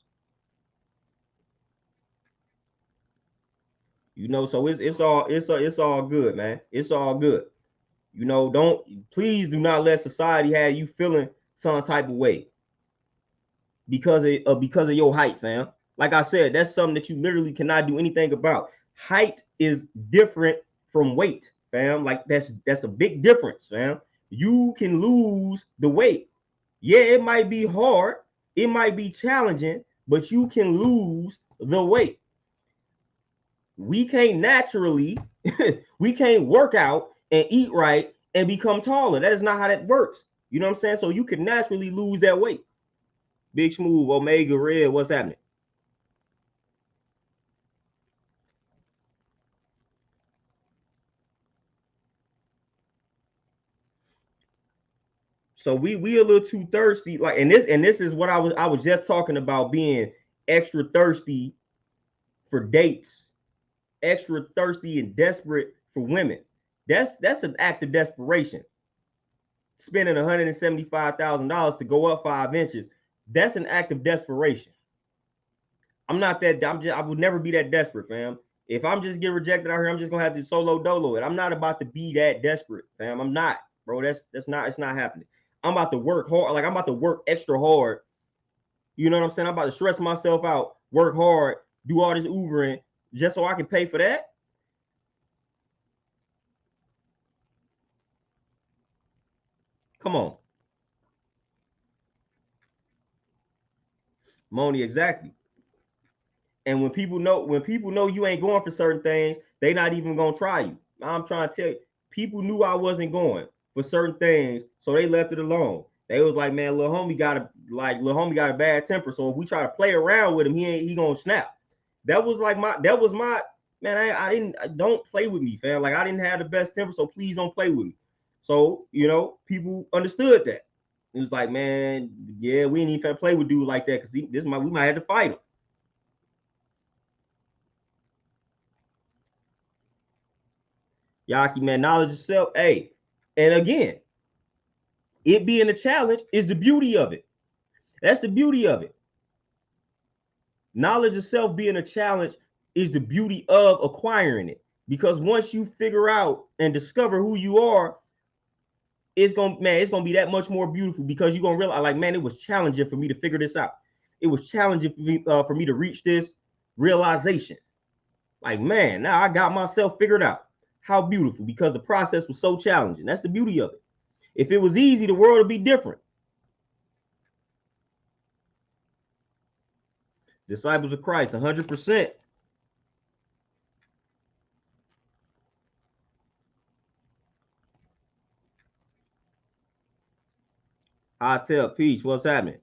You know, so it's all good, man. It's all good. You know, please do not let society have you feeling some type of way because of your height, fam. Like I said, that's something that you literally cannot do anything about. Height is different from weight, fam. Like that's a big difference, fam. You can lose the weight. Yeah, it might be hard, it might be challenging, but you can lose the weight. We can't naturally, we can't work out and eat right and become taller. That is not how that works. You know what I'm saying? So you can naturally lose that weight. Big Smooth, Omega Red, what's happening? So we a little too thirsty, like, and this is what I was just talking about, being extra thirsty for dates, extra thirsty and desperate for women. That's an act of desperation. Spending $175,000 to go up 5 inches, that's an act of desperation. I'm not that. I would never be that desperate, fam. If I'm just getting rejected out here, I'm just gonna have to solo dolo it. I'm not about to be that desperate, fam. I'm not, bro. That's not. It's not happening. I'm about to work hard. Like, I'm about to work extra hard. You know what I'm saying? I'm about to stress myself out, work hard, do all this Ubering just so I can pay for that. Come on, Moni, exactly. And when people know you ain't going for certain things, they not even gonna try you. I'm trying to tell you, people knew I wasn't going for certain things, so they left it alone. They was like, man, little homie got a bad temper. So if we try to play around with him, he gonna snap. That was my man. I don't play with me, fam. Like, I didn't have the best temper, so please don't play with me. So, people understood that. It was like, man, yeah, we ain't even play with dude like that, because we might have to fight him. Yaki, man, knowledge of self. Hey, and again, it being a challenge is the beauty of it. That's the beauty of it. Knowledge of self being a challenge is the beauty of acquiring it. Because once you figure out and discover who you are, it's gonna be that much more beautiful, because you're gonna realize, like, man, it was challenging for me to figure this out. It was challenging for me to reach this realization. Like, man, now I got myself figured out. How beautiful, because the process was so challenging. That's the beauty of it. If it was easy, the world would be different. Disciples of Christ, 100%. I tell Peach, what's happening?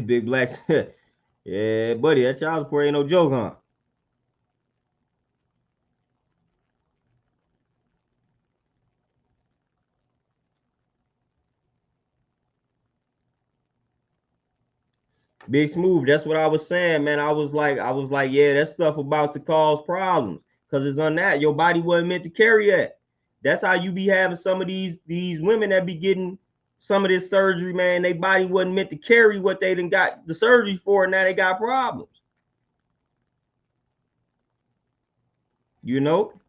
Big Black. Yeah, buddy, that child support ain't no joke, huh? Big Smooth, that's what I was saying, man. I was like, yeah, that stuff about to cause problems, because it's on that. Your body wasn't meant to carry that. That's how you be having some of these women that be getting some of this surgery, man. Their body wasn't meant to carry what they done got the surgery for, and now they got problems. You know,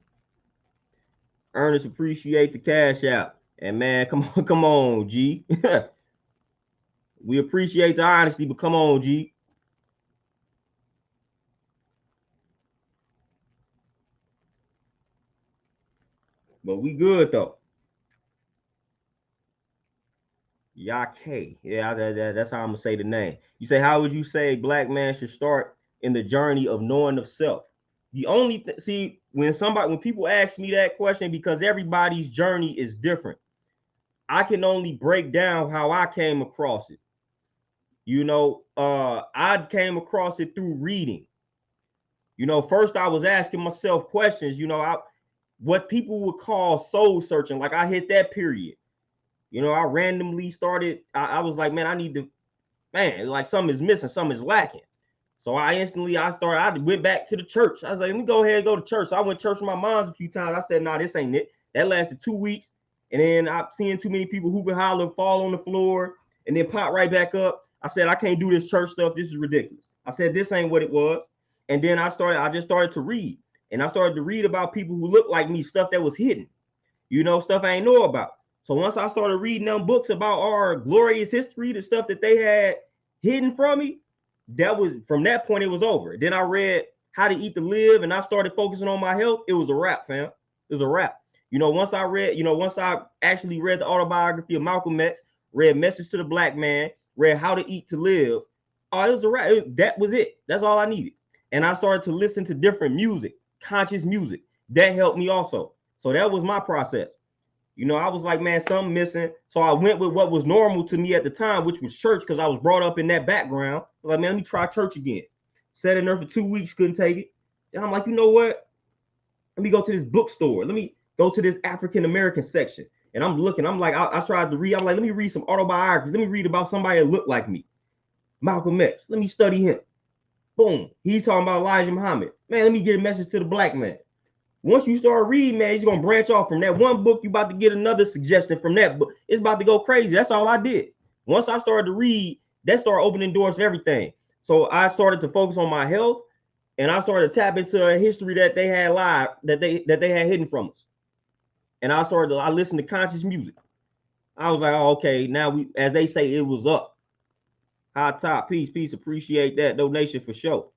Ernest, appreciate the cash out. And man, come on, come on, G. We appreciate the honesty, but come on, G. But we good though. Yake. Yeah, that's how I'm gonna say the name. You say, how would you say black man should start in the journey of knowing of self? See, when people ask me that question, because everybody's journey is different, I can only break down how I came across it. I came across it through reading. First I was asking myself questions. What people would call soul searching. Like, I hit that period. I randomly started. I was like, man, I need to, man, like, something is missing, something is lacking. So I went back to the church. I was like, let me go ahead and go to church. So I went to church with my moms a few times. I said, nah, this ain't it. That lasted 2 weeks. And then I'm seeing too many people hoop and holler, fall on the floor. and then pop right back up. I said, I can't do this church stuff. This is ridiculous. I said, this ain't what it was. And then I just started to read. And I started to read about people who looked like me, stuff that was hidden, you know, stuff I ain't know about. So once I started reading them books about our glorious history, the stuff that they had hidden from me, that was, from that point, it was over. Then I read How to Eat to Live, and I started focusing on my health. It was a wrap, fam. It was a wrap. You know, once I actually read the autobiography of Malcolm X, read Message to the Black Man, read How to Eat to Live, oh, it was a wrap. That was it. That's all I needed. And I started to listen to different music, conscious music. That helped me also. So that was my process. You know, I was like, man, something missing. So I went with what was normal to me at the time, which was church, because I was brought up in that background. I was like, man, let me try church again. Sat in there for 2 weeks, couldn't take it. And I'm like, you know what? Let me go to this bookstore. Let me go to this African American section. And I'm looking, I'm like, I tried to read. I'm like, let me read some autobiographies. Let me read about somebody that looked like me. Malcolm X. Let me study him. Boom. He's talking about Elijah Muhammad. Man, let me get a message to the black man. Once you start reading, man, you're going to branch off from that one book. You're about to get another suggestion from that book. It's about to go crazy. That's all I did. Once I started to read, that started opening doors for everything. So I started to focus on my health, and I started to tap into a history that they had that they had hidden from us. And I listened to conscious music. I was like, oh, okay, now we, as they say, it was up. High top, peace, appreciate that donation for sure.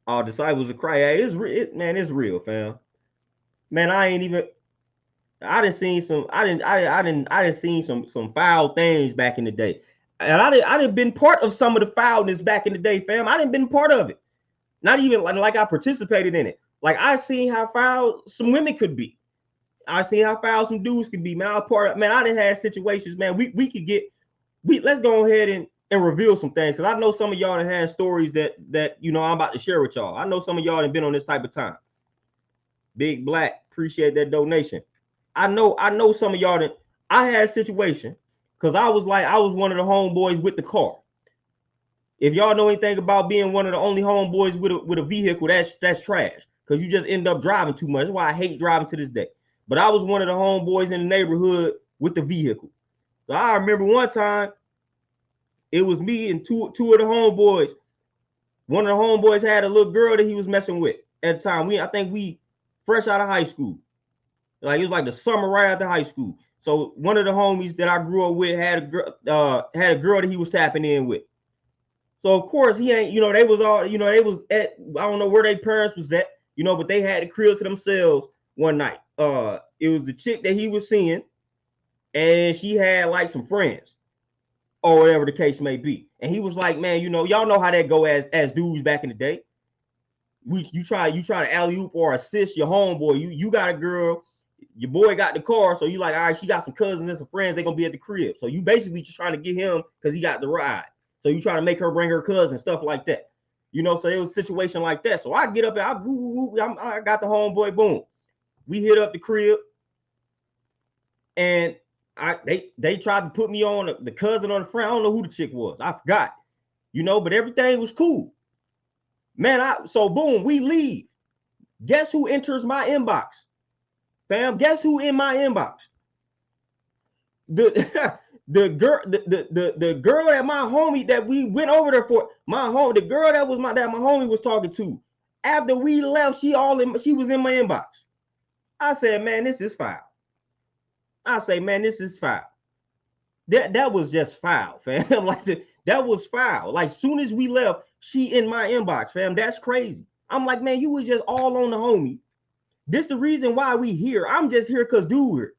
Our disciples of Christ, hey, it's real, fam. Man, I done seen some foul things back in the day. And I didn't been part of some of the foulness back in the day, fam. I didn't been part of it. Not even like I participated in it. Like I seen how foul some women could be. I seen how foul some dudes could be. Man, I was part of, man, I done had situations, man. Let's go ahead and reveal some things. Cause I know some of y'all that had stories that you know I'm about to share with y'all. I know some of y'all have been on this type of time. Big Black, appreciate that donation. I know some of y'all that I had a situation because I was one of the homeboys with the car. If y'all know anything about being one of the only homeboys with a vehicle, that's trash. Because you just end up driving too much. That's why I hate driving to this day. But I was one of the homeboys in the neighborhood with the vehicle. So I remember one time, it was me and two of the homeboys. One of the homeboys had a little girl that he was messing with at the time. I think we fresh out of high school. Like it was like the summer right after high school. So one of the homies that I grew up with had a girl that he was tapping in with. So of course he ain't, you know, they was all, you know, they was at, I don't know where their parents was at, you know, but they had the crib to themselves one night. It was the chick that he was seeing, and she had like some friends, or whatever the case may be. And he was like, man, you know, y'all know how that go as dudes back in the day. You try to alley-oop or assist your homeboy. You got a girl, your boy got the car, so you like, all right, she got some cousins and some friends, they're gonna be at the crib. So you basically just trying to get him because he got the ride. So you try to make her bring her cousin, stuff like that. You know, so it was a situation like that. So I get up and I got the homeboy, boom. We hit up the crib, and they tried to put me on the cousin or the friend. I don't know who the chick was. I forgot. You know, but everything was cool. Man, so boom, we leave. Guess who enters my inbox? Fam, guess who in my inbox? The girl that my homie that we went over there for, the girl that my homie was talking to. After we left, she was in my inbox. I said, man, this is foul. That was just foul, fam. Like that was foul. Like soon as we left, she in my inbox, fam. That's crazy. I'm like, man, you was just all on the homie. This the reason why we here. I'm just here because dude.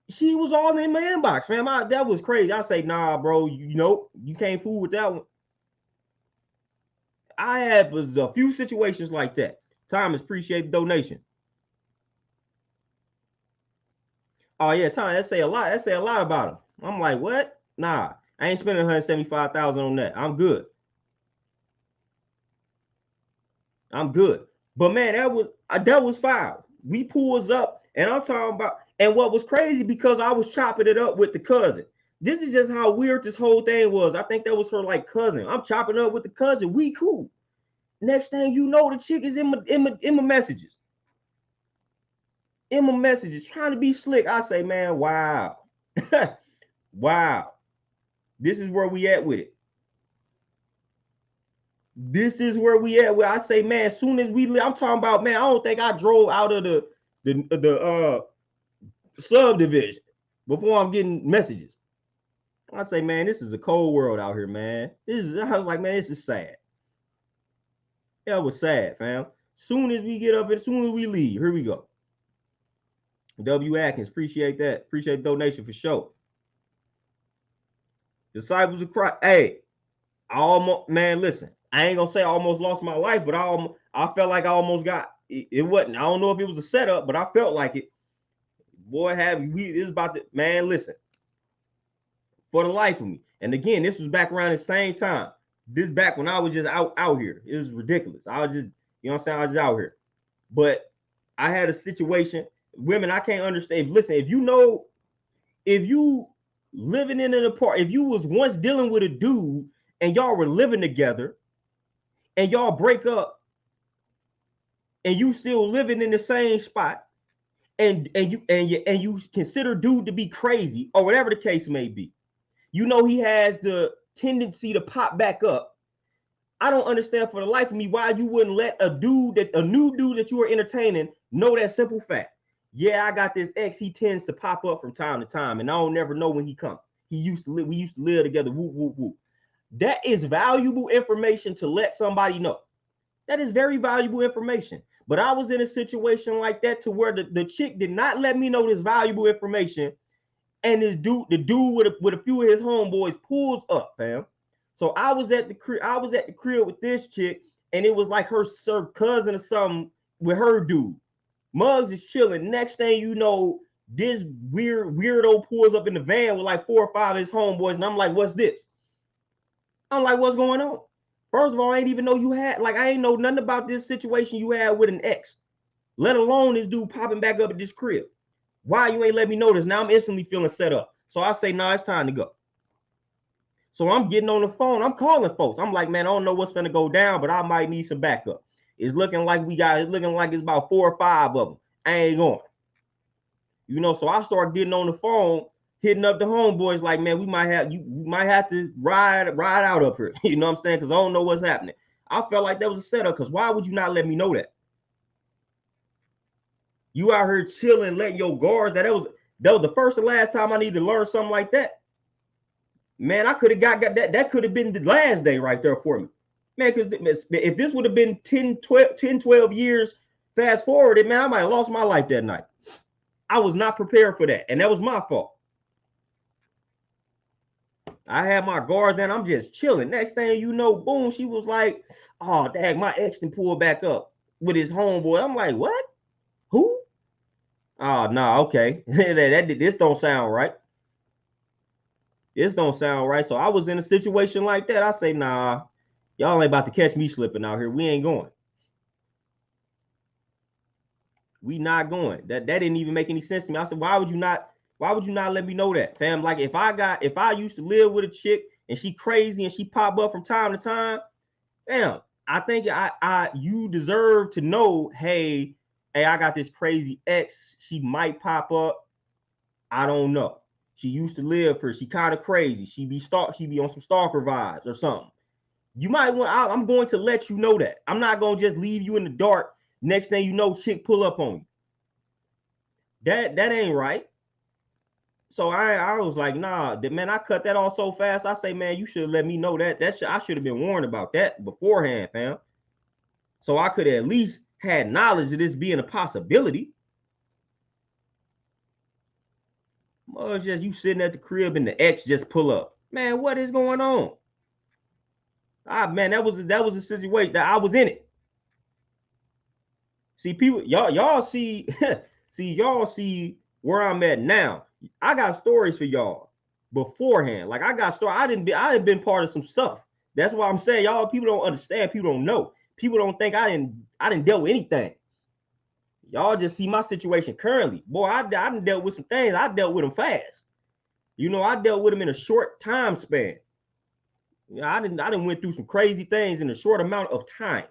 She was all in my inbox, fam. That was crazy. I say, nah, bro, you know, you can't fool with that one. I had was a few situations like that. Thomas, appreciate the donation. Oh yeah, Thomas, that say a lot. That say a lot about him. I'm like, what? Nah, I ain't spending $175,000 on that. I'm good. But man, that was foul. We pulls up, and I'm talking about. And what was crazy, because I was chopping it up with the cousin. This is just how weird this whole thing was. I think that was her like cousin. I'm chopping it up with the cousin. We cool. Next thing you know, the chick is in my messages. In my messages, trying to be slick. I say, man, wow. Wow. This is where we at with it. This is where we at. Where I say, man, as soon as I'm talking about, man, I don't think I drove out of the subdivision before I'm getting messages. I say, man, this is a cold world out here, man. I was like, man, this is sad. Yeah, it was sad, fam. Soon as we get up and soon as we leave, here we go. W. Atkins, appreciate that. Appreciate the donation for sure. Disciples of Christ. Hey, man, listen. I ain't gonna say I almost lost my life, but I felt like I almost got it. Wasn't. I don't know if it was a setup, but I felt like it. Boy, this about the man. Listen, for the life of me. And again, this was back around the same time. This back when I was just out here. It was ridiculous. I was just, you know what I'm saying? I was just out here. But I had a situation. Women, I can't understand. Listen, if you living in an apartment, if you was once dealing with a dude and y'all were living together and y'all break up and you still living in the same spot and you consider dude to be crazy or whatever the case may be, you know he has the tendency to pop back up. I don't understand for the life of me why you wouldn't let a new dude that you are entertaining know that simple fact. Yeah, I got this ex. He tends to pop up from time to time, and I don't never know when he comes. We used to live together. Woo, woo, woo. That is valuable information to let somebody know. That is very valuable information. But I was in a situation like that to where the chick did not let me know this valuable information, and the dude with a few of his homeboys pulls up, fam. So I was at the crib with this chick, and it was like her cousin or something with her dude. Muggs is chilling. Next thing you know, this weirdo pulls up in the van with like 4 or 5 of his homeboys, and I'm like, what's this? I'm like, what's going on? First of all, I ain't even know you had, like, I ain't know nothing about this situation you had with an ex, let alone this dude popping back up at this crib. Why you ain't let me know this? Now I'm instantly feeling set up. So I say, nah, it's time to go. So I'm getting on the phone. I'm calling folks. I'm like, man, I don't know what's going to go down, but I might need some backup. It's looking like it's about 4 or 5 of them. I ain't going. You know, so I start getting on the phone, hitting up the homeboys like, man, we might have to ride out up here. You know what I'm saying? Because I don't know what's happening. I felt like that was a setup, because why would you not let me know that? You out here chilling, letting your guards, that was the first and last time I need to learn something like that. Man, I could have got that. That could have been the last day right there for me. Man, because if this would have been 10, 12 years fast forwarded, man, I might have lost my life that night. I was not prepared for that, and that was my fault. I had my guard down. I'm just chilling. Next thing you know, boom, she was like, oh, dang, my ex can pull back up with his homeboy. I'm like, what? Who? Oh, no, nah, okay. This don't sound right. This don't sound right. So I was in a situation like that. I say, nah, y'all ain't about to catch me slipping out here. We ain't going. We not going. That didn't even make any sense to me. I said, why would you not let me know that, fam? Like if I used to live with a chick and she crazy and she pop up from time to time, damn, I think you deserve to know, hey, I got this crazy ex. She might pop up. I don't know. She used to live for. She kind of crazy. She be on some stalker vibes or something. You might want. I'm going to let you know that. I'm not going to just leave you in the dark. Next thing you know, chick pull up on you. That ain't right. So I was like, nah, man, I cut that off so fast. I say, man, you should let me know that. I should have been warned about that beforehand, fam. So I could at least had knowledge of this being a possibility. Well, it's just you sitting at the crib and the ex just pull up. Man, what is going on? Man, that was a situation that I was in it. See, people, y'all see, y'all see where I'm at now. I got stories for y'all beforehand. Like I got stories. I didn't been part of some stuff. That's why I'm saying y'all people don't understand. People don't know. People don't think I didn't deal with anything. Y'all just see my situation currently. Boy, I done dealt with some things. I dealt with them fast. You know, I dealt with them in a short time span. You know, I didn't went through some crazy things in a short amount of time.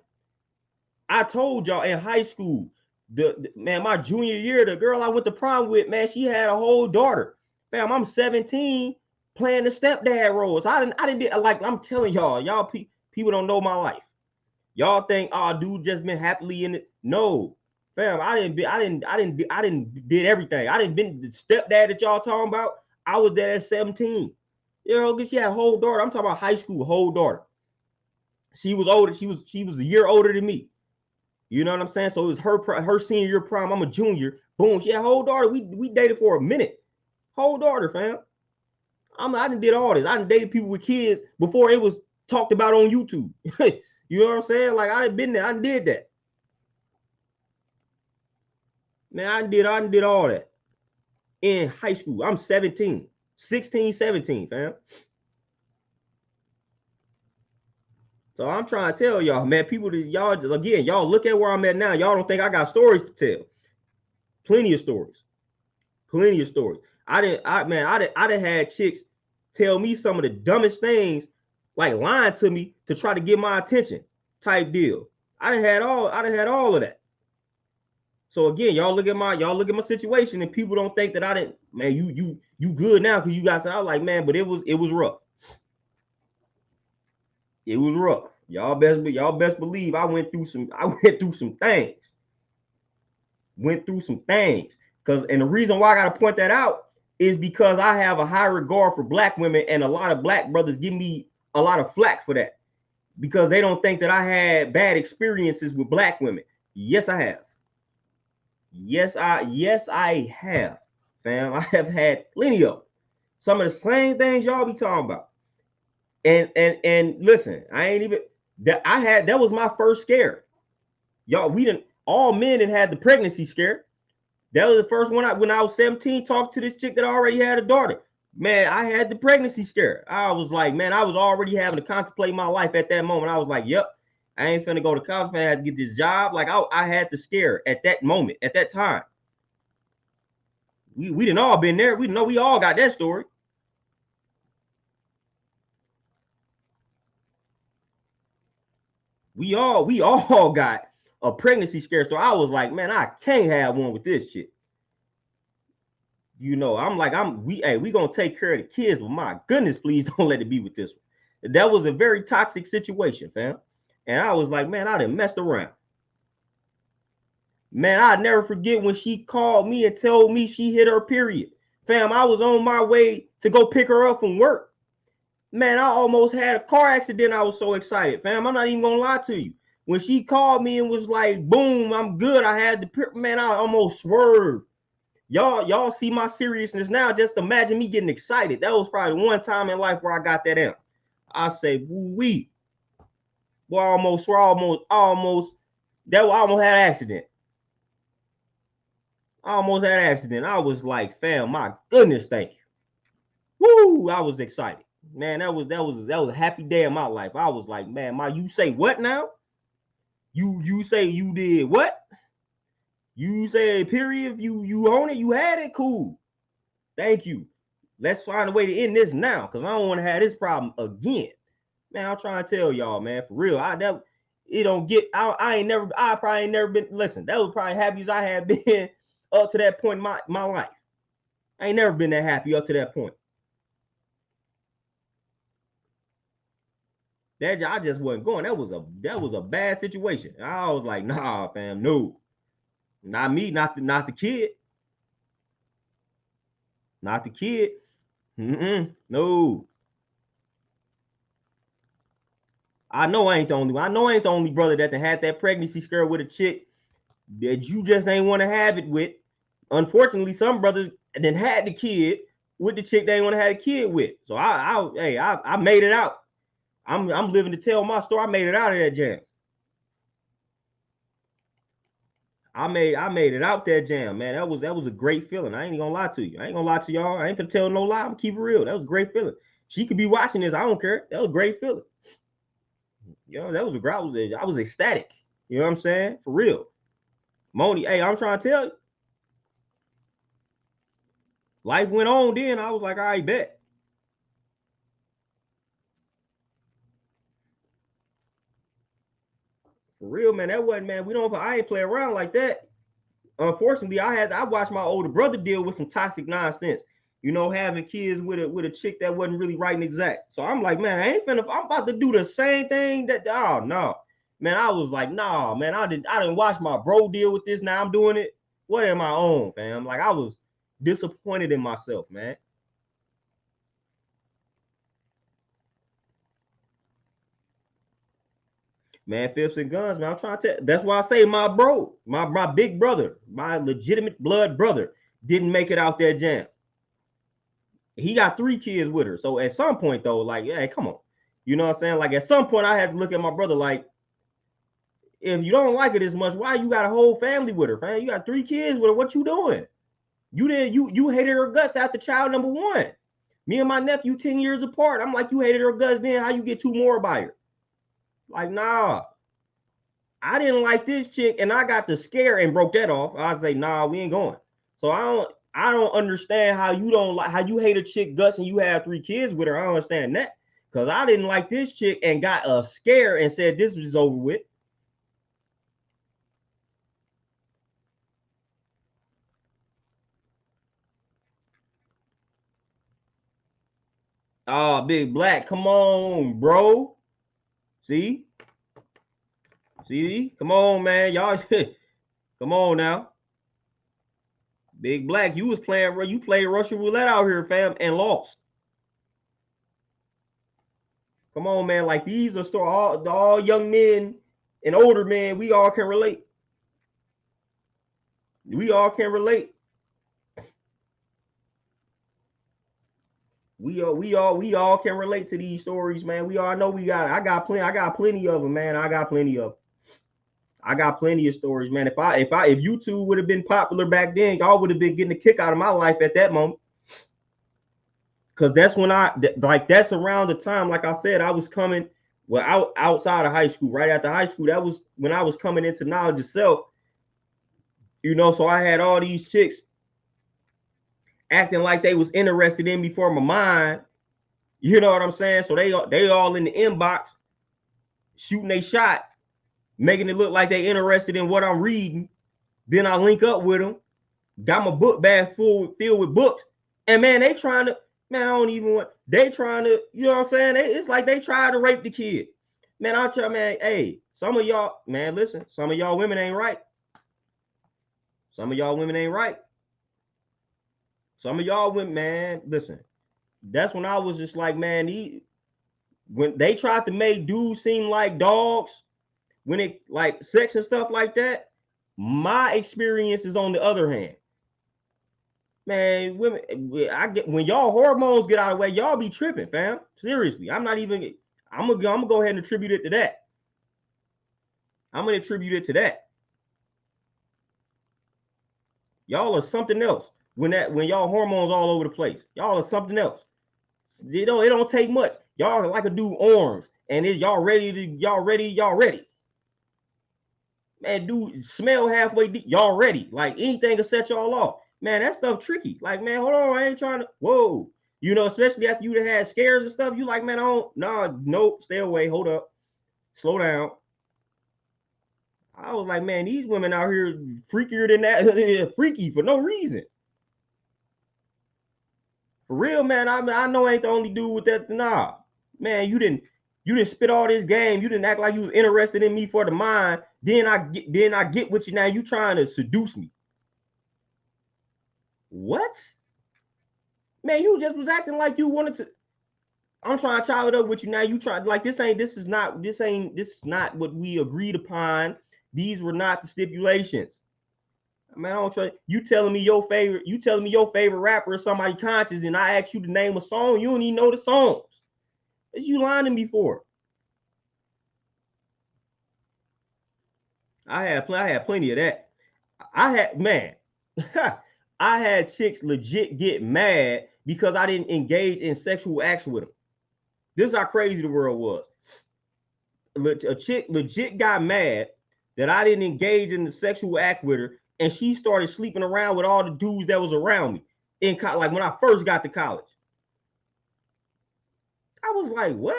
I told y'all in high school, man, my junior year, the girl I went to prom with, man, she had a whole daughter. Fam, I'm 17 playing the stepdad roles. I didn't like, I'm telling y'all people don't know my life. Y'all think, oh, dude just been happily in it. No, fam, I didn't did everything. I didn't been the stepdad that y'all talking about. I was there at 17. You know, because she had a whole daughter. I'm talking about high school, whole daughter. She was older. She was a year older than me. You know what I'm saying? So it was her senior year prom. I'm a junior. Boom, she had a whole daughter. We dated for a minute. Whole daughter, fam. I done did all this. I done dated people with kids before it was talked about on YouTube. You know what I'm saying? Like I done been there. I done did that. Man, I did all that in high school. I'm 17, 16, 17, fam. So I'm trying to tell y'all, man, people, y'all look at where I'm at now. Y'all don't think I got stories to tell. Plenty of stories. Plenty of stories. I done had chicks tell me some of the dumbest things, like lying to me to try to get my attention type deal. I done had all of that. So again, y'all look at my situation, and people don't think that I didn't, man, you good now because you got some. I was like, man, but it was rough. It was rough. Y'all best believe I went through some things. Went through some things. And the reason why I gotta point that out is because I have a high regard for black women, and a lot of black brothers give me a lot of flack for that. Because they don't think that I had bad experiences with black women. Yes, I have. Yes, I have, fam. I have had plenty of some of the same things y'all be talking about. And listen, I ain't even that was my first scare. Y'all, we didn't all men that had the pregnancy scare. That was the first one when I was 17, talked to this chick that already had a daughter. Man, I had the pregnancy scare. I was like, man, I was already having to contemplate my life at that moment. I was like, yep, I ain't finna go to college. I had to get this job. Like I had the scare at that moment, at that time. We didn't all been there. We all got that story. We all got a pregnancy scare story. I was like, man, I can't have one with this shit. You know, I'm like, we gonna take care of the kids, but my goodness, please don't let it be with this one. That was a very toxic situation, fam. And I was like, man, I done messed around. Man, I'll never forget when she called me and told me she hit her period. Fam, I was on my way to go pick her up from work. Man, I almost had a car accident. I was so excited, fam. I'm not even gonna lie to you. When she called me and was like, boom, I'm good. I had the man, I almost swerved. Y'all see my seriousness now. Just imagine me getting excited. That was probably one time in life where I got that in. I say, woo-wee. Boy, I almost had an accident. I almost had an accident. I was like, fam, my goodness, thank you. Woo! I was excited. Man, that was a happy day in my life. I was like, man, you say what now? You say you did what? You say period. You own it. You had it. Cool. Thank you. Let's find a way to end this now, because I don't want to have this problem again. Man, I'm trying to tell y'all, man, for real. I probably ain't never been. Listen, that was probably happy as I had been up to that point in my life. I ain't never been that happy up to that point. That I just wasn't going. That was a bad situation. I was like, nah, fam, no, not me, not the kid, not the kid. No. I know I ain't the only brother that had that pregnancy scare with a chick that you just ain't want to have it with. Unfortunately, some brothers then had the kid with the chick they ain't want to have a kid with. So I made it out. I'm living to tell my story. I made it out of that jam. I made it out that jam, man. That was a great feeling. I ain't gonna lie to you. I ain't gonna lie to y'all. I ain't gonna tell no lie. I'm keep it real. That was a great feeling. She could be watching this. I don't care. That was a great feeling. You know, that was I was ecstatic. You know what I'm saying? For real. Moni, hey, I'm trying to tell you. Life went on then. I was like, all right, bet. For real, man. That wasn't, man. I ain't play around like that. Unfortunately, I watched my older brother deal with some toxic nonsense. You know, having kids with a chick that wasn't really right and exact. So I'm like, man, I'm about to do the same thing that. Oh no, man. I was like, nah, man. I didn't watch my bro deal with this. Now I'm doing it. What am I on, fam? Like, I was disappointed in myself, man. Man, fifths and guns, man. I'm trying to tell. That's why I say my bro, my big brother, my legitimate blood brother, didn't make it out that jam. He got 3 kids with her. So at some point, though, like, hey, come on. You know what I'm saying? Like, at some point, I had to look at my brother like, if you don't like it as much, why you got a whole family with her, fam? You got 3 kids with her. What you doing? You hated her guts after child number 1. Me and my nephew 10 years apart. I'm like, you hated her guts, then how you get 2 more by her? Like, nah. I didn't like this chick, and I got the scare and broke that off. I say, nah, we ain't going. So I don't understand how you don't like how you hate a chick guts and you have 3 kids with her. I don't understand that. Because I didn't like this chick and got a scare and said this was over with. Oh, Big Black, come on, bro. See? Come on, man. Y'all, come on now. Big Black, you played Russian roulette out here, fam, and lost. Come on, man. Like, these are all young men and older men. We all can relate. We all can relate. We all can relate to these stories, man. We all know I got plenty of them, man. I got plenty of stories, man. If you two would have been popular back then, y'all would have been getting a kick out of my life at that moment. Cause that's when that's around the time, like I said, I was coming outside of high school, right after high school. That was when I was coming into knowledge of self, you know. So I had all these chicks acting like they was interested in me for my mind. You know what I'm saying? So they all in the inbox shooting a shot, making it look like they interested in what I'm reading. Then I link up with them, got my book bag filled with books, and man, they trying to, man, I don't even want, they trying to, you know what I'm saying? It's like they try to rape the kid. Man, I'll tell, man, hey, some of y'all, man, listen, some of y'all women ain't right. Some of y'all women ain't right. Some of y'all women, man, listen, that's when I was just like, man, when they tried to make dudes seem like dogs, when it like sex and stuff like that, my experience is on the other hand. Man, women, when y'all hormones get out of the way, y'all be tripping, fam. Seriously, I'm gonna go ahead and attribute it to that. I'm gonna attribute it to that. Y'all are something else when y'all hormones all over the place. Y'all are something else. It don't take much. Y'all are like a dude arms, and y'all ready. Man, dude, smell halfway deep. Y'all ready. Like, anything to set y'all off. Man, that stuff tricky. Like, man, hold on. I ain't trying to. Whoa. You know, especially after you had scares and stuff. You like, man, nope, stay away. Hold up. Slow down. I was like, man, these women out here freakier than that. Freaky for no reason. For real, man. I know I ain't the only dude with that. Nah. Man, you didn't spit all this game. You didn't act like you was interested in me for the mind. Then I get with you now. You trying to seduce me. What? Man, you just was acting like you wanted to. I'm trying to chop it up with you now. You trying like this is not what we agreed upon. These were not the stipulations. Man, I don't try. You telling me your favorite rapper is somebody conscious, and I ask you to name a song, you don't even know the songs. What you lying to me for? I had plenty of that. Man, I had chicks legit get mad because I didn't engage in sexual acts with them. This is how crazy the world was. A chick legit got mad that I didn't engage in the sexual act with her, and she started sleeping around with all the dudes that was around me like when I first got to college. I was like, what?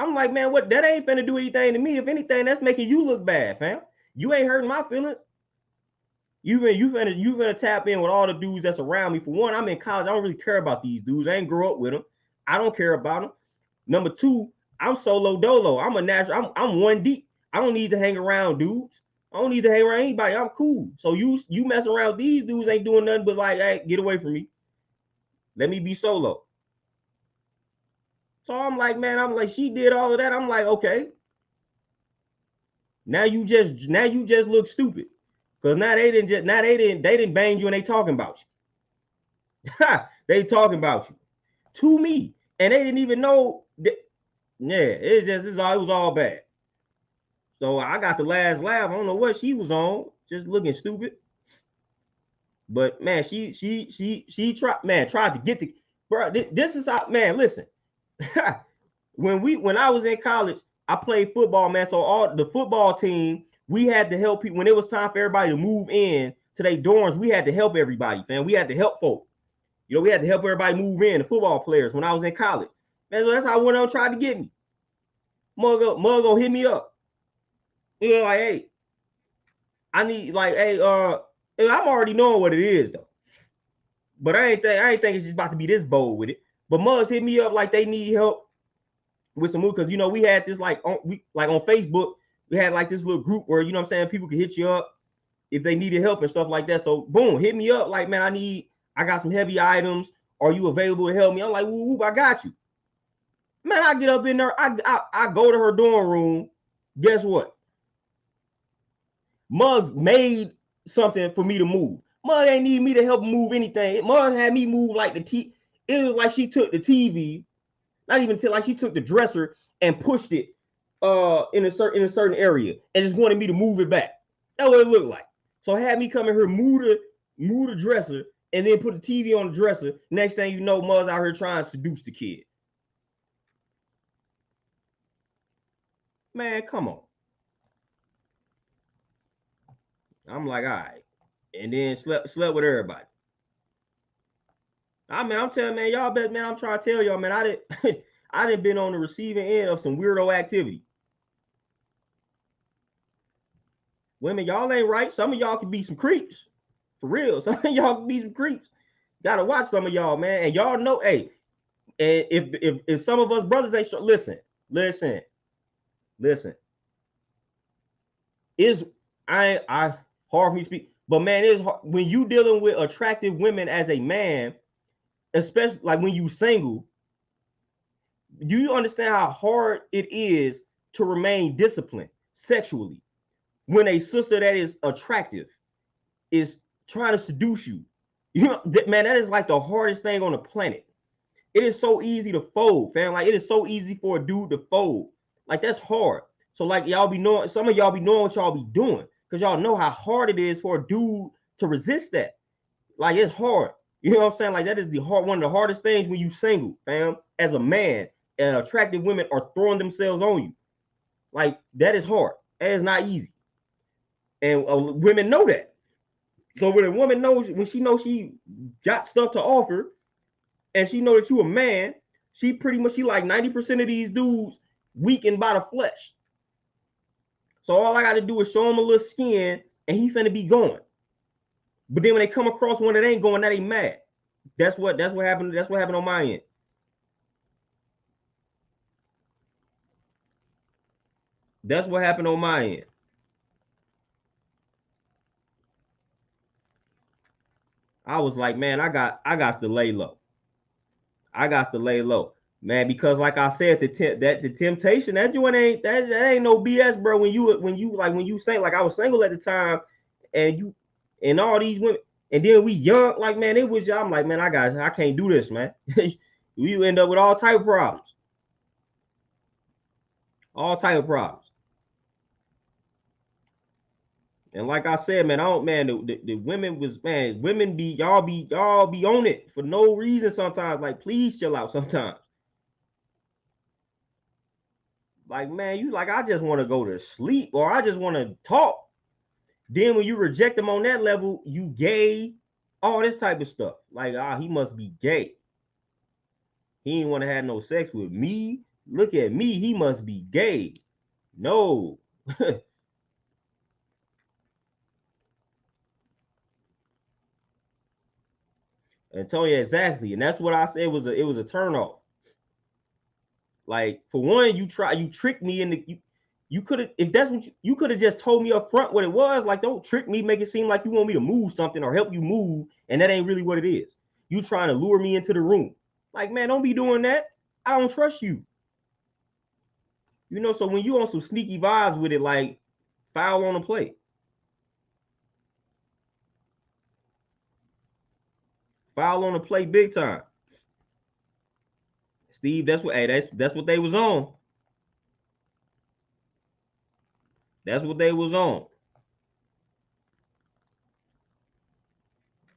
I'm like, man, what? That ain't finna do anything to me. If anything, that's making you look bad, fam. You ain't hurting my feelings. You finna tap in with all the dudes that's around me. For one, I'm in college. I don't really care about these dudes. I ain't grow up with them. I don't care about them. Number two, I'm solo dolo. I'm a natural. I'm one deep. I don't need to hang around dudes. I don't need to hang around anybody. I'm cool. So you mess around these dudes ain't doing nothing but like, hey, get away from me. Let me be solo. So I'm like, man, I'm like, she did all of that. I'm like, okay. Now you just look stupid. Cause now they didn't bang you and they talking about you. They talking about you to me. And they didn't even know that, yeah, it was all bad. So I got the last laugh. I don't know what she was on, just looking stupid. But man, she tried to get the bro. This is how, man, listen. when I was in college, I played football, man. So all the football team, we had to help people when it was time for everybody to move in to their dorms. We had to help everybody, man. We had to help folk. You know, we had to help everybody move in, the football players, when I was in college. Man, so that's how one of them tried to get me. Mug gonna hit me up. You know, like, hey, I need, like, hey, I'm already knowing what it is though. But I ain't think it's just about to be this bold with it. But Muggs hit me up like they need help with some move, because you know we had this like on Facebook, we had like this little group where, you know what I'm saying, people could hit you up if they needed help and stuff like that. So boom, hit me up like, man, I got some heavy items. Are you available to help me? I'm like, whoop, I got you. Man, I get up in there, I go to her dorm room. Guess what? Muggs made something for me to move. Muggs ain't need me to help move anything. Muggs had me move like it was like she took the TV, not even till like she took the dresser and pushed it in a certain area and just wanted me to move it back. That's what it looked like. So I had me come in here, move the dresser, and then put the TV on the dresser. Next thing you know, Muggs out here trying to seduce the kid. Man, come on. I'm like, all right. And then slept with everybody. I mean, I'm telling, man, y'all bet, man, I'm trying to tell y'all, man, I didn't been on the receiving end of some weirdo activity. Women, y'all ain't right. Some of y'all can be some creeps. For real. Some of y'all can be some creeps. Gotta watch some of y'all, man. And y'all know, hey, and if some of us brothers ain't listen. Is I hard for me to speak, but man, it's hard when you dealing with attractive women as a man, especially like when you single. Do you understand how hard it is to remain disciplined sexually when a sister that is attractive is trying to seduce you? You know, man, that is like the hardest thing on the planet. It is so easy to fold, fam. Like, it is so easy for a dude to fold. Like, that's hard. So, like, y'all be knowing, some of y'all be knowing what y'all be doing, because y'all know how hard it is for a dude to resist that. Like, it's hard. You know what I'm saying? Like, that is one of the hardest things when you single, fam. As a man, and attractive women are throwing themselves on you. Like, that is hard. That is not easy. And women know that. So when a woman knows, when she knows she got stuff to offer, and she know that you a man, she pretty much, she like 90% of these dudes weakened by the flesh. So all I got to do is show him a little skin, and he finna be going. But then when they come across one that ain't going, that ain't mad. That's what happened. That's what happened on my end. That's what happened on my end. I was like, man, I got to lay low. I got to lay low, man, because like I said, the temptation, that joint ain't that ain't no BS, bro. When you say, like, I was single at the time, and all these women, and then we young, like, man, it was, I'm like, man, I can't do this, man. You end up with all type of problems. All type of problems. And like I said, man, the women was, man, women be y'all be on it for no reason sometimes. Like, please chill out sometimes. Like, man, you like, I just want to go to sleep, or I just want to talk. Then when you reject them on that level, you gay, all this type of stuff. Like, he must be gay. He ain't want to have no sex with me. Look at me, he must be gay. No. Antonio, exactly. And that's what I said was it was a turn off. Like, for one, you tricked me into you could have, if that's what you could have just told me up front what it was. Like, don't trick me, make it seem like you want me to move something or help you move, and that ain't really what it is. You trying to lure me into the room. Like, man, don't be doing that. I don't trust you. You know, so when you on some sneaky vibes with it, like, foul on the play. Foul on the play big time. Steve, that's what that's what they was on. That's what they was on.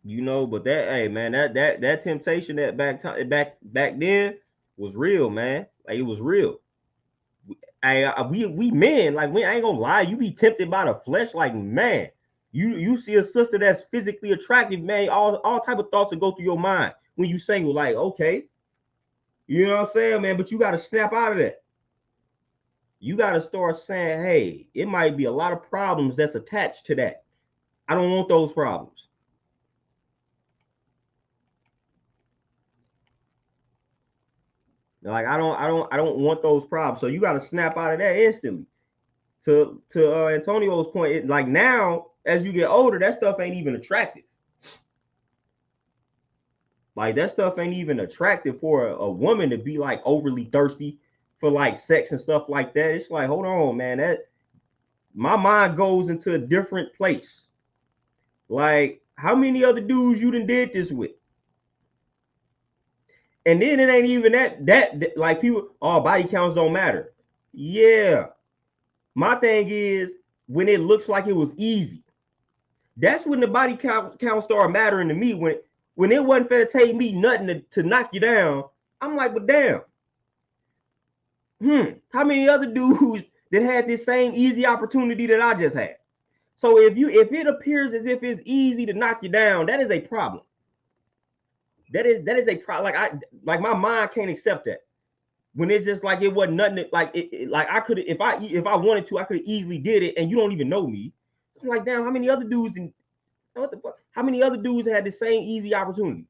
You know, but that, hey man, that temptation that back then was real, man. Like, it was real. We men, like, we ain't gonna lie, you be tempted by the flesh, like, man. You see a sister that's physically attractive, man, all type of thoughts that go through your mind when you single, like, okay, you know what I'm saying, man, but you got to snap out of that. You got to start saying, hey, it might be a lot of problems that's attached to that. I don't want those problems. Like, I don't want those problems. So you got to snap out of that instantly. To Antonio's point, like, now as you get older, that stuff ain't even attractive. Like, that stuff ain't even attractive for a woman to be like overly thirsty for like sex and stuff like that. It's like, hold on, man, that my mind goes into a different place. Like, how many other dudes you done did this with? And then it ain't even that like, people, oh, body counts don't matter. Yeah. My thing is, when it looks like it was easy, that's when the body count started mattering to me. When it wasn't finna take me nothing to knock you down, I'm like, but damn. How many other dudes that had this same easy opportunity that I just had? So if it appears as if it's easy to knock you down, that is a problem. That is a problem. Like my mind can't accept that. When it's just like it wasn't nothing. Like like I could, if I wanted to, I could have easily did it, and you don't even know me. I'm like, damn, how many other dudes didn't? What the fuck? How many other dudes had the same easy opportunity?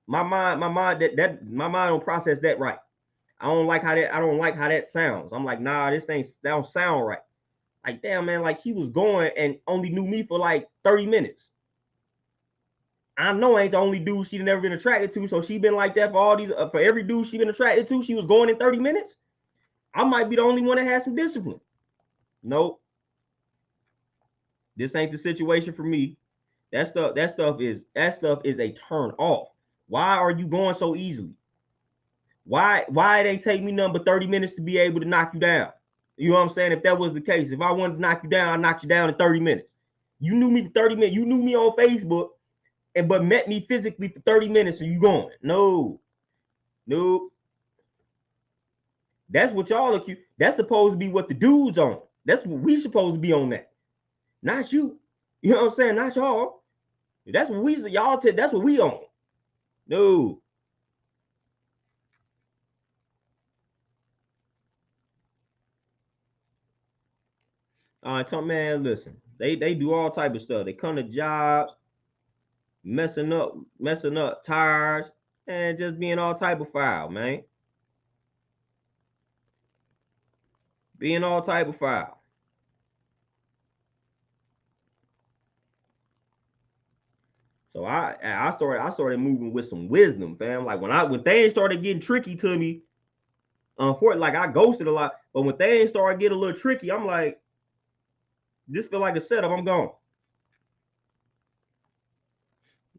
My mind my mind don't process that right. I don't like how that sounds. I'm like, nah, that don't sound right. Like, damn, man, like, she was going and only knew me for like 30 minutes. I know I ain't the only dude she'd never been attracted to, so she been like that for all these for every dude she been attracted to. She was going in 30 minutes. I might be the only one that has some discipline. Nope, this ain't the situation for me. That stuff is a turn off. Why are you going so easily? Why it ain't take me nothing but 30 minutes to be able to knock you down? You know what I'm saying? If that was the case, if I wanted to knock you down, I knocked you down in 30 minutes. You knew me for 30 minutes. You knew me on Facebook, but met me physically for 30 minutes, and you going. No. That's what y'all accuse. That's supposed to be what the dudes on. That's what we supposed to be on that. Not you. You know what I'm saying? Not y'all. That's what that's what we on. No. Tell man, listen. They do all type of stuff. They come to jobs, messing up tires, and just being all type of foul, man. Being all type of foul. So I started moving with some wisdom, fam. Like, when things started getting tricky to me, unfortunately, like, I ghosted a lot, but when things started getting a little tricky, I'm like, this feel like a setup. I'm gone.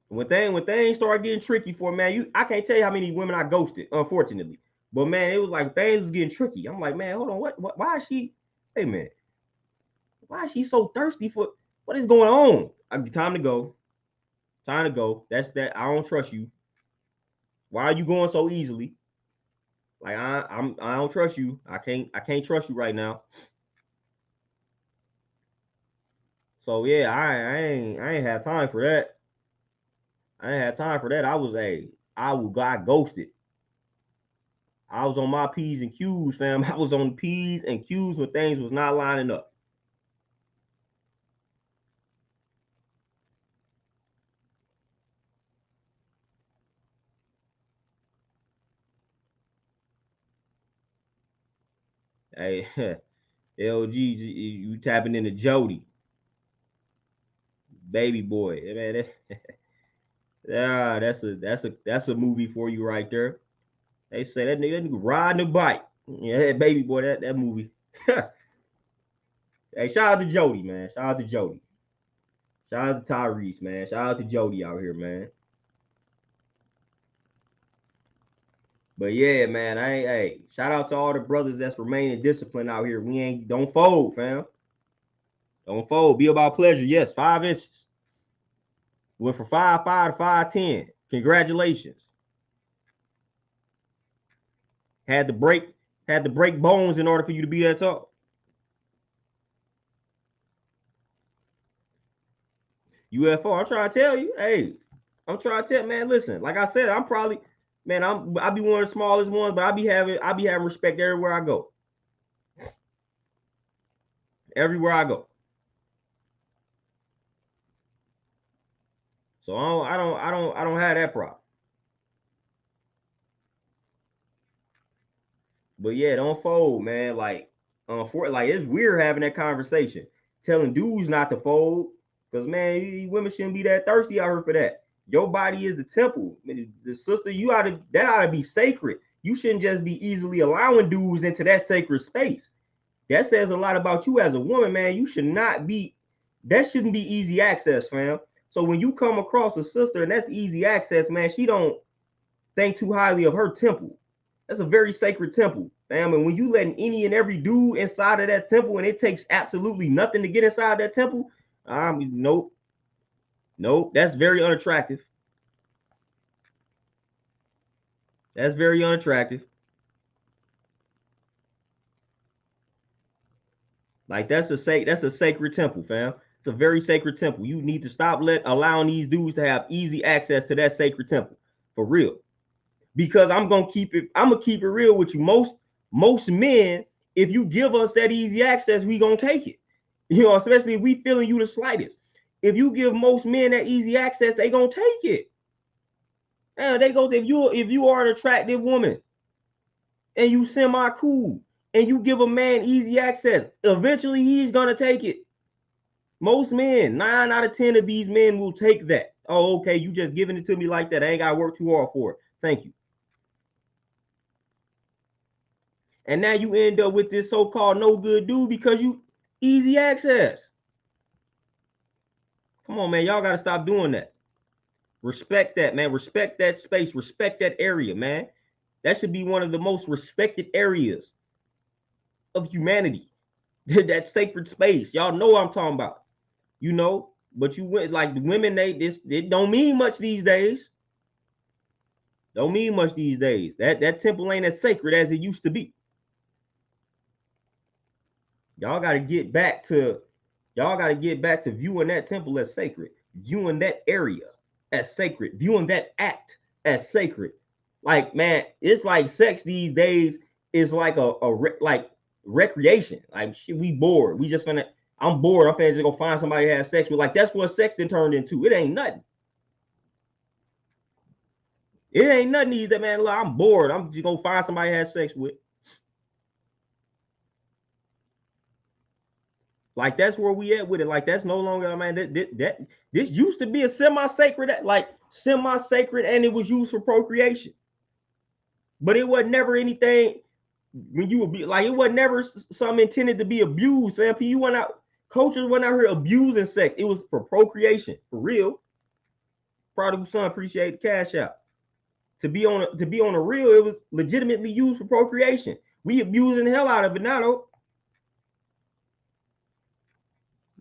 When things started getting tricky for me, man, I can't tell you how many women I ghosted, unfortunately. But man, it was like things was getting tricky. I'm like, man, hold on, why is she? Hey man, why is she so thirsty for? What is going on? Time to go. Time to go. That's that. I don't trust you. Why are you going so easily? Like, I don't trust you. I can't trust you right now. So yeah, I ain't have time for that. I ain't had time for that. I got ghosted. I was on my P's and Q's, fam. I was on P's and Q's when things was not lining up. Hey, LG, you tapping into Jody, baby boy. Man, yeah, that's a movie for you right there. They say that nigga riding a bike. Yeah, baby boy, that movie. Hey, shout out to Jody, man. Shout out to Jody. Shout out to Tyrese, man. Shout out to Jody out here, man. But yeah, man, hey, shout out to all the brothers that's remaining disciplined out here. We ain't don't fold, fam. Don't fold. Be about pleasure. Yes, 5 inches. Went from 5'5" to 5'10". Congratulations. Had to break bones in order for you to be that tall. UFO, I'm trying to tell you, hey, I'm trying to tell, man, listen, like I said, I'm probably, man, I'll be one of the smallest ones, but I'll be having respect everywhere I go. Everywhere I go. So I don't have that problem. But yeah, don't fold, man. Like, it's weird having that conversation, telling dudes not to fold, because man, women shouldn't be that thirsty out here for that. Your body is the temple. The sister, that ought to be sacred. You shouldn't just be easily allowing dudes into that sacred space. That says a lot about you as a woman, man. You should not be. That shouldn't be easy access, fam. So when you come across a sister and that's easy access, man, she don't think too highly of her temple. That's a very sacred temple, fam. And when you letting any and every dude inside of that temple, and it takes absolutely nothing to get inside that temple, nope, that's very unattractive. That's very unattractive. Like that's a sacred temple, fam. It's a very sacred temple. You need to stop allowing these dudes to have easy access to that sacred temple, for real. Because I'm gonna keep it real with you. Most men, if you give us that easy access, we gonna take it. You know, especially if we feeling you the slightest. If you give most men that easy access, they gonna take it. And they go, if you are an attractive woman and you semi cool and you give a man easy access, eventually he's gonna take it. Most men, 9 out of 10 of these men will take that. Oh, okay, you just giving it to me like that. I ain't gotta work too hard for it. Thank you. And now you end up with this so-called no good dude because you easy access. Come on, man. Y'all got to stop doing that. Respect that, man. Respect that space. Respect that area, man. That should be one of the most respected areas of humanity. That sacred space. Y'all know what I'm talking about. You know, but you went like the women, it don't mean much these days. Don't mean much these days. That temple ain't as sacred as it used to be. Y'all got to get back to viewing that temple as sacred, viewing that area as sacred, viewing that act as sacred. Like, man, it's like sex these days is like like recreation. Like, shit, we bored. I'm bored. I'm finna just go find somebody to have sex with. Like, that's what sex then turned into. It ain't nothing. It ain't nothing either, man. Like, I'm bored. I'm just gonna find somebody to have sex with. Like that's where we at with it. Like that's no longer, man. This used to be a semi-sacred, and it was used for procreation. But it was never anything when you would be like it was never something intended to be abused. Man, cultures went out here abusing sex. It was for procreation, for real. Prodigal son, appreciate the cash out. To be on a real, it was legitimately used for procreation. We abusing the hell out of it now, though.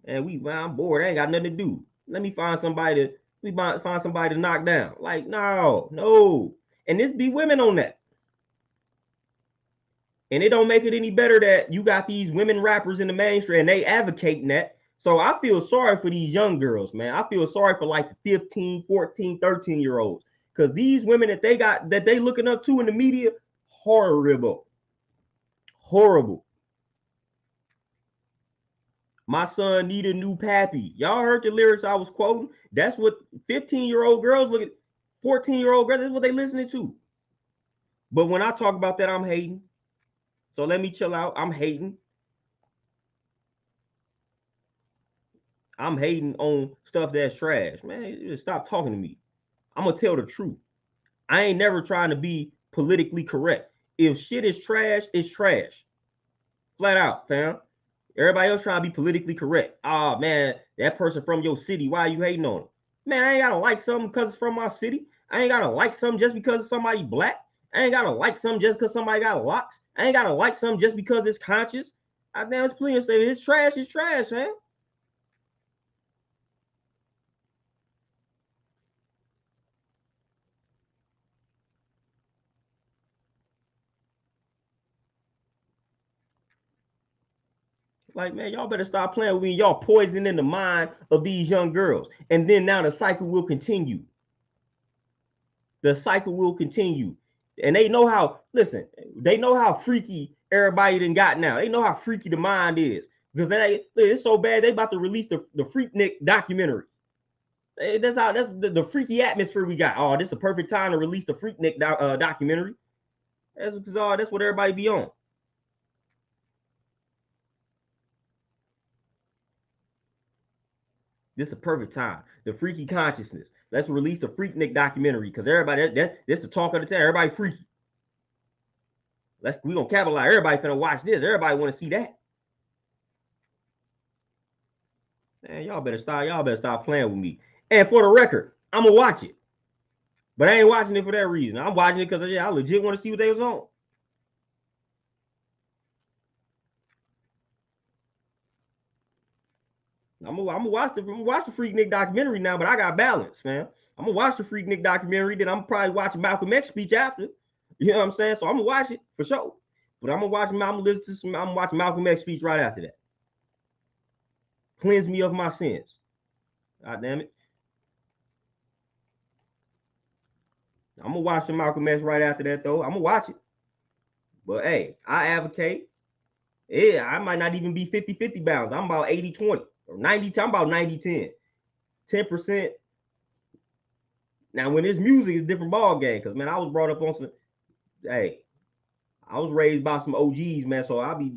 And I'm bored. I ain't got nothing to do. Let me find somebody to knock down. Like, no. And this be women on that. And it don't make it any better that you got these women rappers in the mainstream and they advocating that. So I feel sorry for these young girls, man. I feel sorry for like the 15, 14, 13-year-olds. Because these women that they looking up to in the media, horrible. Horrible. My son need a new pappy. Y'all heard the lyrics I was quoting? That's what 15-year-old girls look at, 14-year-old girls, that's what they listening to. But when I talk about that, I'm hating. So let me chill out. I'm hating. I'm hating on stuff that's trash. Man, stop talking to me. I'm going to tell the truth. I ain't never trying to be politically correct. If shit is trash, it's trash. Flat out, fam. Everybody else trying to be politically correct. Oh, man, that person from your city, why are you hating on him? Man, I ain't got to like something because it's from my city. I ain't got to like something just because it's somebody black. I ain't got to like something just because somebody got locks. I ain't got to like something just because it's conscious. I damn, it's plenty of stuff. It's trash, man. Like, man, y'all better stop playing with me. Y'all poisoning the mind of these young girls. And then now the cycle will continue. The cycle will continue. And they know how, listen, they know how freaky everybody done got now. They know how freaky the mind is. Because it's so bad, they about to release the Freaknik documentary. That's the freaky atmosphere we got. Oh, this is a perfect time to release the Freaknik documentary. That's what everybody be on. This is a perfect time. The freaky consciousness. Let's release the Freaknik documentary because everybody that's the talk of the town. Everybody freaky. We gonna capitalize. Everybody finna watch this. Everybody want to see that. Man, y'all better stop playing with me. And for the record, I'm gonna watch it. But I ain't watching it for that reason. I'm watching it because I legit want to see what they was on. I'm gonna watch the Freaknik documentary now, but I got balance, man. I'm gonna watch the Freaknik documentary, then I'm probably watching Malcolm X speech after. You know what I'm saying? So I'm gonna watch it for sure. But I'm gonna watch Malcolm X speech right after that. Cleanse me of my sins. God damn it. I'm gonna watch the Malcolm X right after that, though. I'm gonna watch it. But hey, I advocate. Yeah, I might not even be 50-50 bounds. I'm about 80-20 or 90. I'm about 90-10. 10%. Now, when it's music, it's a different ball game. Because man, I was brought up on some. Hey, I was raised by some OGs, man. So I'll be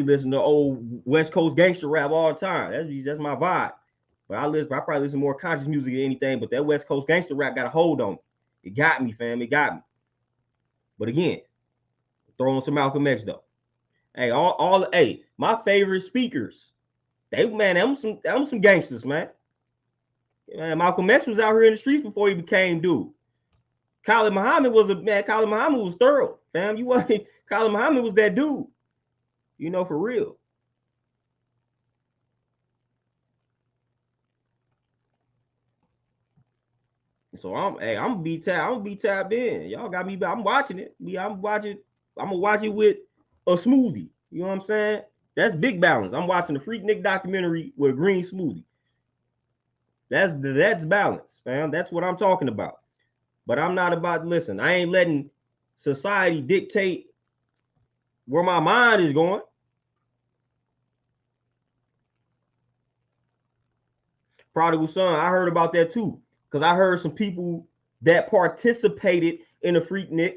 listening to old West Coast gangster rap all the time. That's my vibe. But I probably listen to more conscious music than anything. But that West Coast gangster rap got a hold on me. It got me, fam. It got me. But again, throw on some Malcolm X though. Hey, hey, my favorite speakers. Them some gangsters, man. Man, Malcolm X was out here in the streets before he became dude. Khalid Muhammad was thorough, fam. Khalid Muhammad was that dude. You know, for real. So I'm gonna be tapped in. Y'all got me. I'm watching it. I'm gonna watch it with a smoothie. You know what I'm saying? That's big balance. I'm watching the Freaknik documentary with a green smoothie. That's balance, fam. That's what I'm talking about. But I'm not about listen. I ain't letting society dictate where my mind is going. Prodigal son, I heard about that too. Because I heard some people that participated in the Freaknik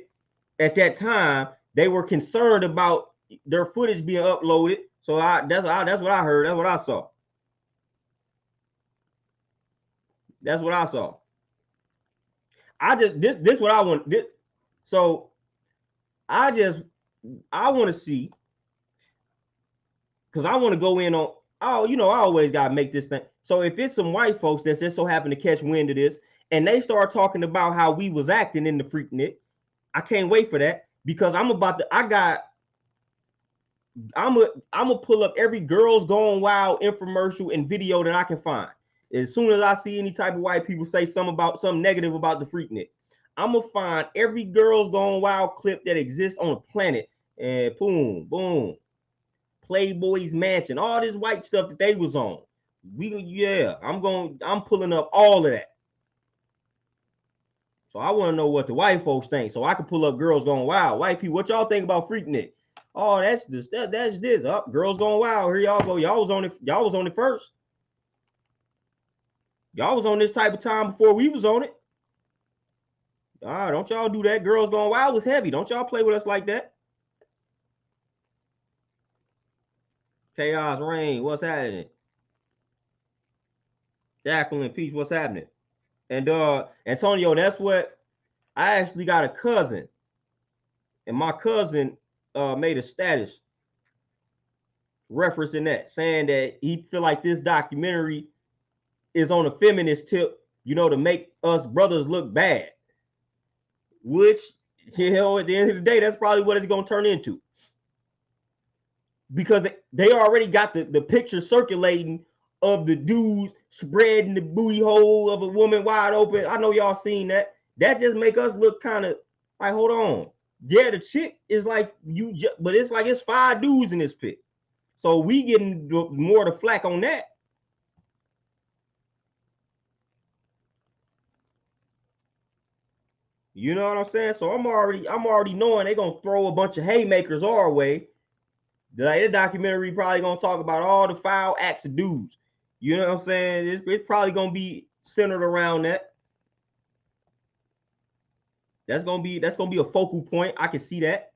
at that time, they were concerned about their footage being uploaded. So that's what I heard. That's what I saw. That's what I saw. This what I want. So I want to see, because I want to go in on, I always got to make this thing. So if it's some white folks that just so happen to catch wind of this and they start talking about how we was acting in the Freaknik, I can't wait for that because I'm gonna pull up every Girls Gone Wild infomercial and video that I can find. As soon as I see any type of white people say something negative about the Freaknik, I'm gonna find every Girls Gone Wild clip that exists on the planet and boom, boom, Playboy's Mansion, all this white stuff that they was on. I'm pulling up all of that. So I want to know what the white folks think, so I can pull up Girls Gone Wild. White people, what y'all think about Freaknik? Oh, that's this. That's this. Up, Girls Gone Wild. Here y'all go. Y'all was on it. Y'all was on it first. Y'all was on this type of time before we was on it. Don't y'all do that. Girls Gone Wild was heavy. Don't y'all play with us like that. Chaos Reign, what's happening? Jacqueline Peach, what's happening? And Antonio, that's what I actually got a cousin, and my cousin made a status referencing that, saying that he feel like this documentary is on a feminist tip, to make us brothers look bad. Which, at the end of the day, that's probably what it's gonna turn into. Because they already got the picture circulating of the dudes spreading the booty hole of a woman wide open. I know y'all seen that. That just make us look kind of like, hold on. Yeah, the chick is like but it's like it's 5 dudes in this pit. So we getting more the flack on that. You know what I'm saying? So I'm already knowing they're gonna throw a bunch of haymakers our way. Like, the documentary probably gonna talk about all the foul acts of dudes. You know what I'm saying? It's probably gonna be centered around that. That's gonna be a focal point. I can see that.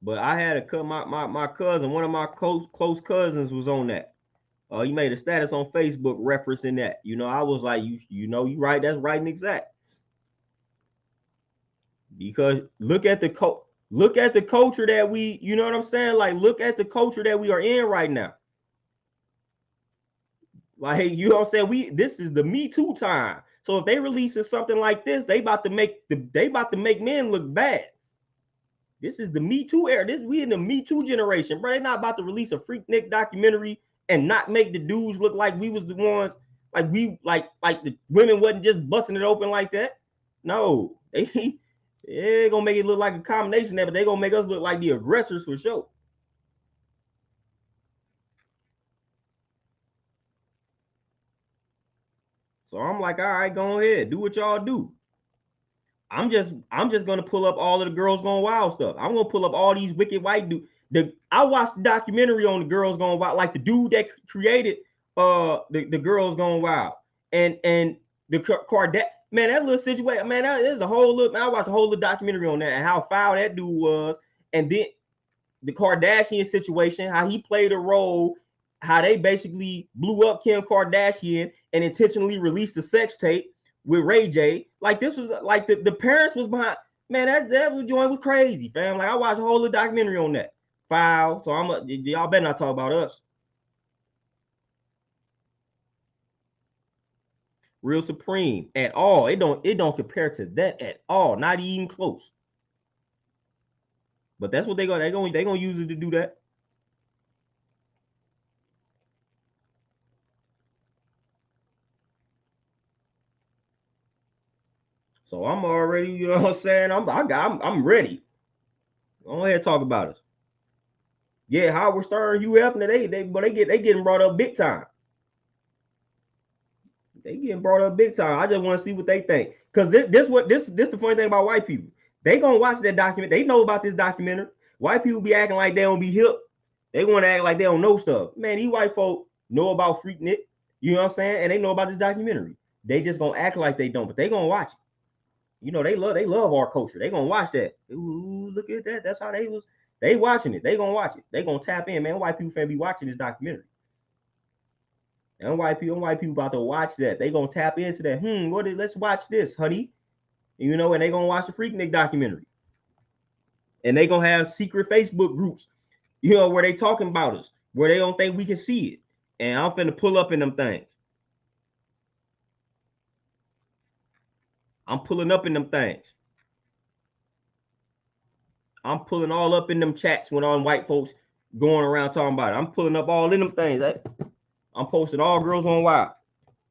But I had my cousin, one of my close cousins was on that. He made a status on Facebook referencing that. I was like, you right, that's right and exact. Because look at the culture that we, you know what I'm saying? Like, look at the culture that we are in right now. Like, you know what I'm saying? This is the Me Too time. So if they releasing something like this, they about to make men look bad. This is the Me Too era. We in the Me Too generation, bro. They're not about to release a Freaknik documentary and not make the dudes look like we was the ones, like we like the women wasn't just busting it open like that. No, they're gonna make it look like a combination there, but they're gonna make us look like the aggressors for sure. So I'm like, all right, go ahead, do what y'all do. I'm just gonna pull up all of the Girls Gone Wild stuff. I'm gonna pull up all these wicked white dudes. I watched the documentary on the Girls Gone Wild, like the dude that created the Girls Gone Wild and the Kardashian. Man, that little situation, man, there's a whole look. I watched a whole little documentary on that and how foul that dude was, and then the Kardashian situation, how he played a role, how they basically blew up Kim Kardashian and intentionally released the sex tape with Ray J. Like, this was like the parents was behind. Man, that joint was crazy, fam. Like, I watched a whole little documentary on that. Foul. So y'all better not talk about us. Real Supreme at all. It don't compare to that at all. Not even close. But that's what they're gonna use it to do that. So I'm already, you know what I'm saying? I'm ready. Go ahead and talk about us. Yeah, Howard Stern, Hugh Hefner, they getting brought up big time. They getting brought up big time. I just want to see what they think. Because this the funny thing about white people. They gonna watch that document. They know about this documentary. White people be acting like they don't be hip. They want to act like they don't know stuff. Man, these white folk know about Freaknik. You know what I'm saying? And they know about this documentary. They just gonna act like they don't, but they gonna watch it. They love our culture. They gonna watch that. Ooh, look at that. That's how they watching it. They gonna watch it. They gonna tap in, man. White people finna be watching this documentary. And white people about to watch that. They gonna tap into that. Let's watch this, honey. And they gonna watch the Freaknik documentary. And they gonna have secret Facebook groups, where they talking about us, where they don't think we can see it. And I'm finna pull up in them things. I'm pulling up in them things. I'm pulling all up in them chats when all white folks going around talking about it. I'm pulling up all in them things. I'm posting all Girls Gone Wild.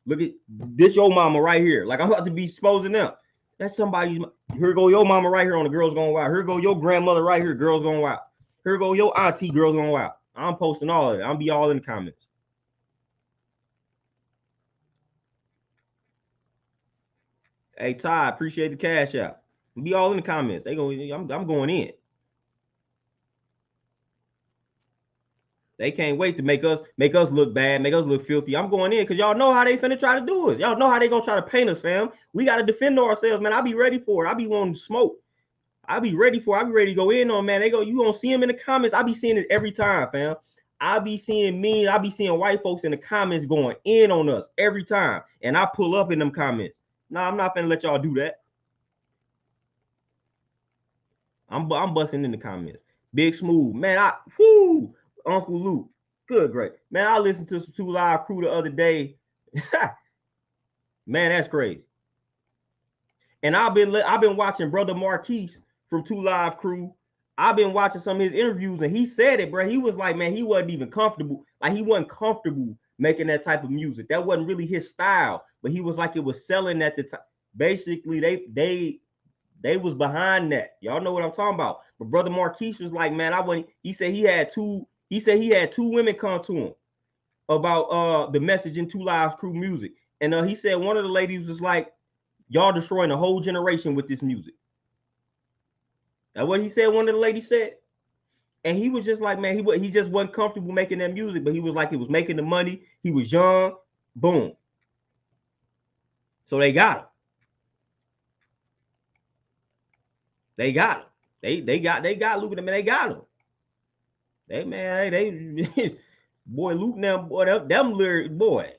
Look at this, your mama right here. Like, I'm about to be exposing them. That's somebody's. Here go your mama right here on the Girls Gone Wild. Here go your grandmother right here, Girls Gone Wild. Here go your auntie, Girls Gone Wild. I'm posting all of it. I'll be all in the comments. Hey Ty, appreciate the cash out. Be all in the comments. They going. I'm going in. They can't wait to make us look bad, make us look filthy. I'm going in because y'all know how they finna try to do it. Y'all know how they gonna try to paint us, fam. We gotta defend ourselves, man. I be ready for it. I be wanting to smoke. I be ready to go in on, man. You gonna see them in the comments. I be seeing it every time, fam. I be seeing white folks in the comments going in on us every time. And I pull up in them comments. Nah, I'm not finna let y'all do that. I'm busting in the comments. Big Smooth, man. Uncle Luke, good, great, man. I listened to some 2 Live Crew the other day. Man, that's crazy. And I've been watching Brother Marquise from 2 Live Crew. I've been watching some of his interviews, and he said it, bro. He was like, man, he wasn't even comfortable. Like, he wasn't comfortable making that type of music. That wasn't really his style. But he was like, it was selling at the time. Basically, they was behind that. Y'all know what I'm talking about. But Brother Marquise was like, man, he said he had two women come to him about the message in 2 Live Crew music. And he said one of the ladies was like, y'all destroying a whole generation with this music. That's what he said, one of the ladies said. And he was just like, man, he just wasn't comfortable making that music, but he was like, he was making the money. He was young. Boom. So they got him. They got him. They got Luke, man. They got him. They boy, Luke now, boy, them lyrics, boy.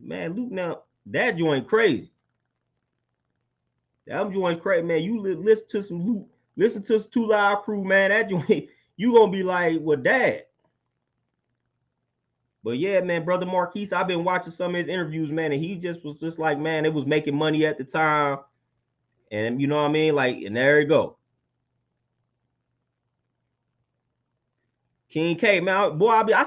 Man, Luke now, that joint crazy. That joint crazy, man. You listen to some Luke, listen to 2 Live Crew, man. That joint, you gonna be like, well, Dad. But yeah, man, Brother Marquise, I've been watching some of his interviews, man, and he just was just like, man, it was making money at the time. And you know what I mean? Like, and there you go. King K, man, boy, I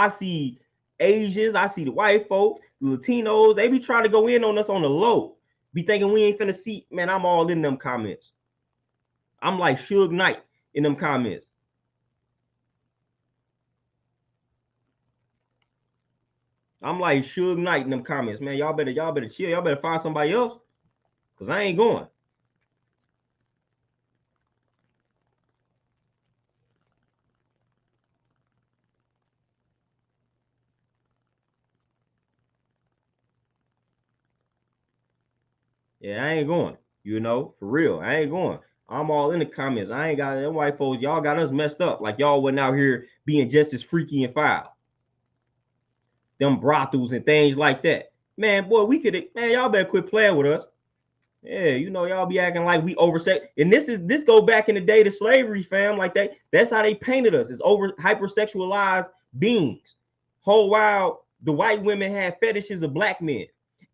see Asians, I see the white folks, the Latinos, they be trying to go in on us on the low. Be thinking we ain't finna see, man, I'm all in them comments. I'm like Suge Knight in them comments. I'm like Suge Knight in them comments, man. Y'all better chill. Y'all better find somebody else, because I ain't going. Yeah, I ain't going. You know, for real, I ain't going. I'm all in the comments. I ain't got them white folks. Y'all got us messed up. Like y'all went out here being just as freaky and foul. Them brothels and things like that. Man, boy, man, y'all better quit playing with us. Yeah, you know, y'all be acting like we oversex. And this go back in the day to slavery, fam. Like that's how they painted us, as over hypersexualized beings. Whole while the white women had fetishes of black men.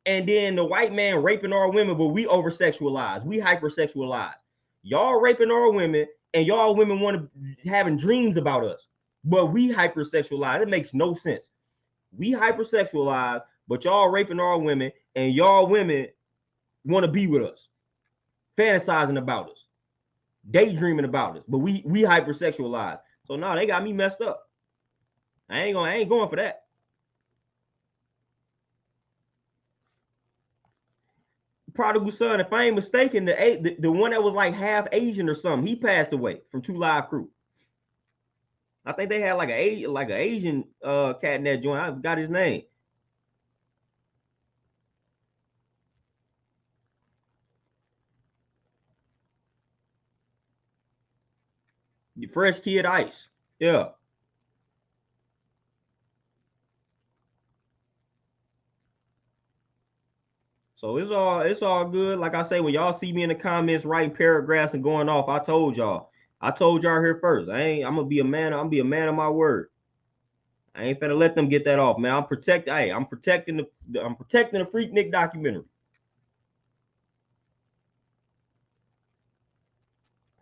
And then the white man raping our women, but we oversexualized, we hypersexualized. Y'all raping our women, and y'all women want to having dreams about us, but we hypersexualized. It makes no sense. We hypersexualized, but y'all raping our women, and y'all women want to be with us, fantasizing about us, daydreaming about us, but we hypersexualized. So now they got me messed up. I ain't going for that. Prodigal son, if I ain't mistaken, the one that was like half Asian or something, he passed away from 2 Live Crew. I think they had like an Asian cat in that joint. I forgot his name. The Fresh Kid Ice. Yeah. So it's all good. Like I say, when y'all see me in the comments writing paragraphs and going off, I told y'all here first. I'm gonna be a man. I'm gonna be a man of my word. I ain't finna let them get that off, man. I'm protecting the Freak Nick documentary.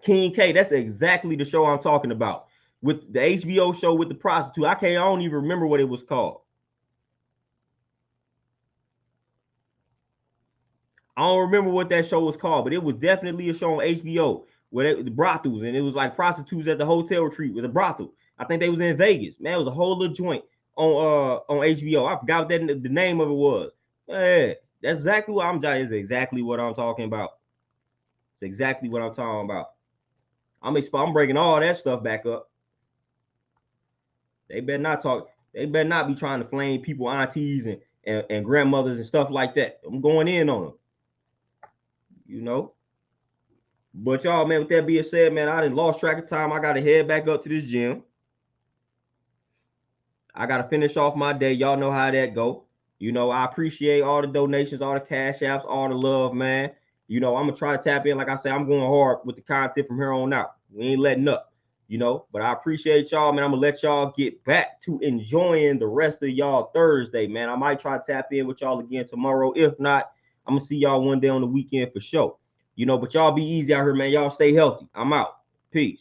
King K, that's exactly the show I'm talking about. With the HBO show with the prostitute. I don't even remember what it was called. I don't remember what that show was called, but it was definitely a show on HBO with the brothels, and it was like prostitutes at the hotel retreat with a brothel. I think they was in Vegas. Man, it was a whole little joint on HBO. I forgot what the name of it was. Yeah. That's exactly what I'm is exactly what I'm talking about. It's exactly what I'm talking about. I'm breaking all that stuff back up. They better not talk. They better not be trying to flame people, aunties and grandmothers and stuff like that. I'm going in on them, you know. But y'all, man, with that being said, man, I done lost track of time. I gotta head back up to this gym. I gotta finish off my day. Y'all know how that go. You know, I appreciate all the donations, all the cash apps, all the love, man. You know, I'm gonna try to tap in. Like I said, I'm going hard with the content from here on out. We ain't letting up, you know. But I appreciate y'all, man. I'm gonna let y'all get back to enjoying the rest of y'all Thursday, man. I might try to tap in with y'all again tomorrow. If not, I'm gonna see y'all one day on the weekend for sure. You know, but y'all be easy out here, man. Y'all stay healthy. I'm out. Peace.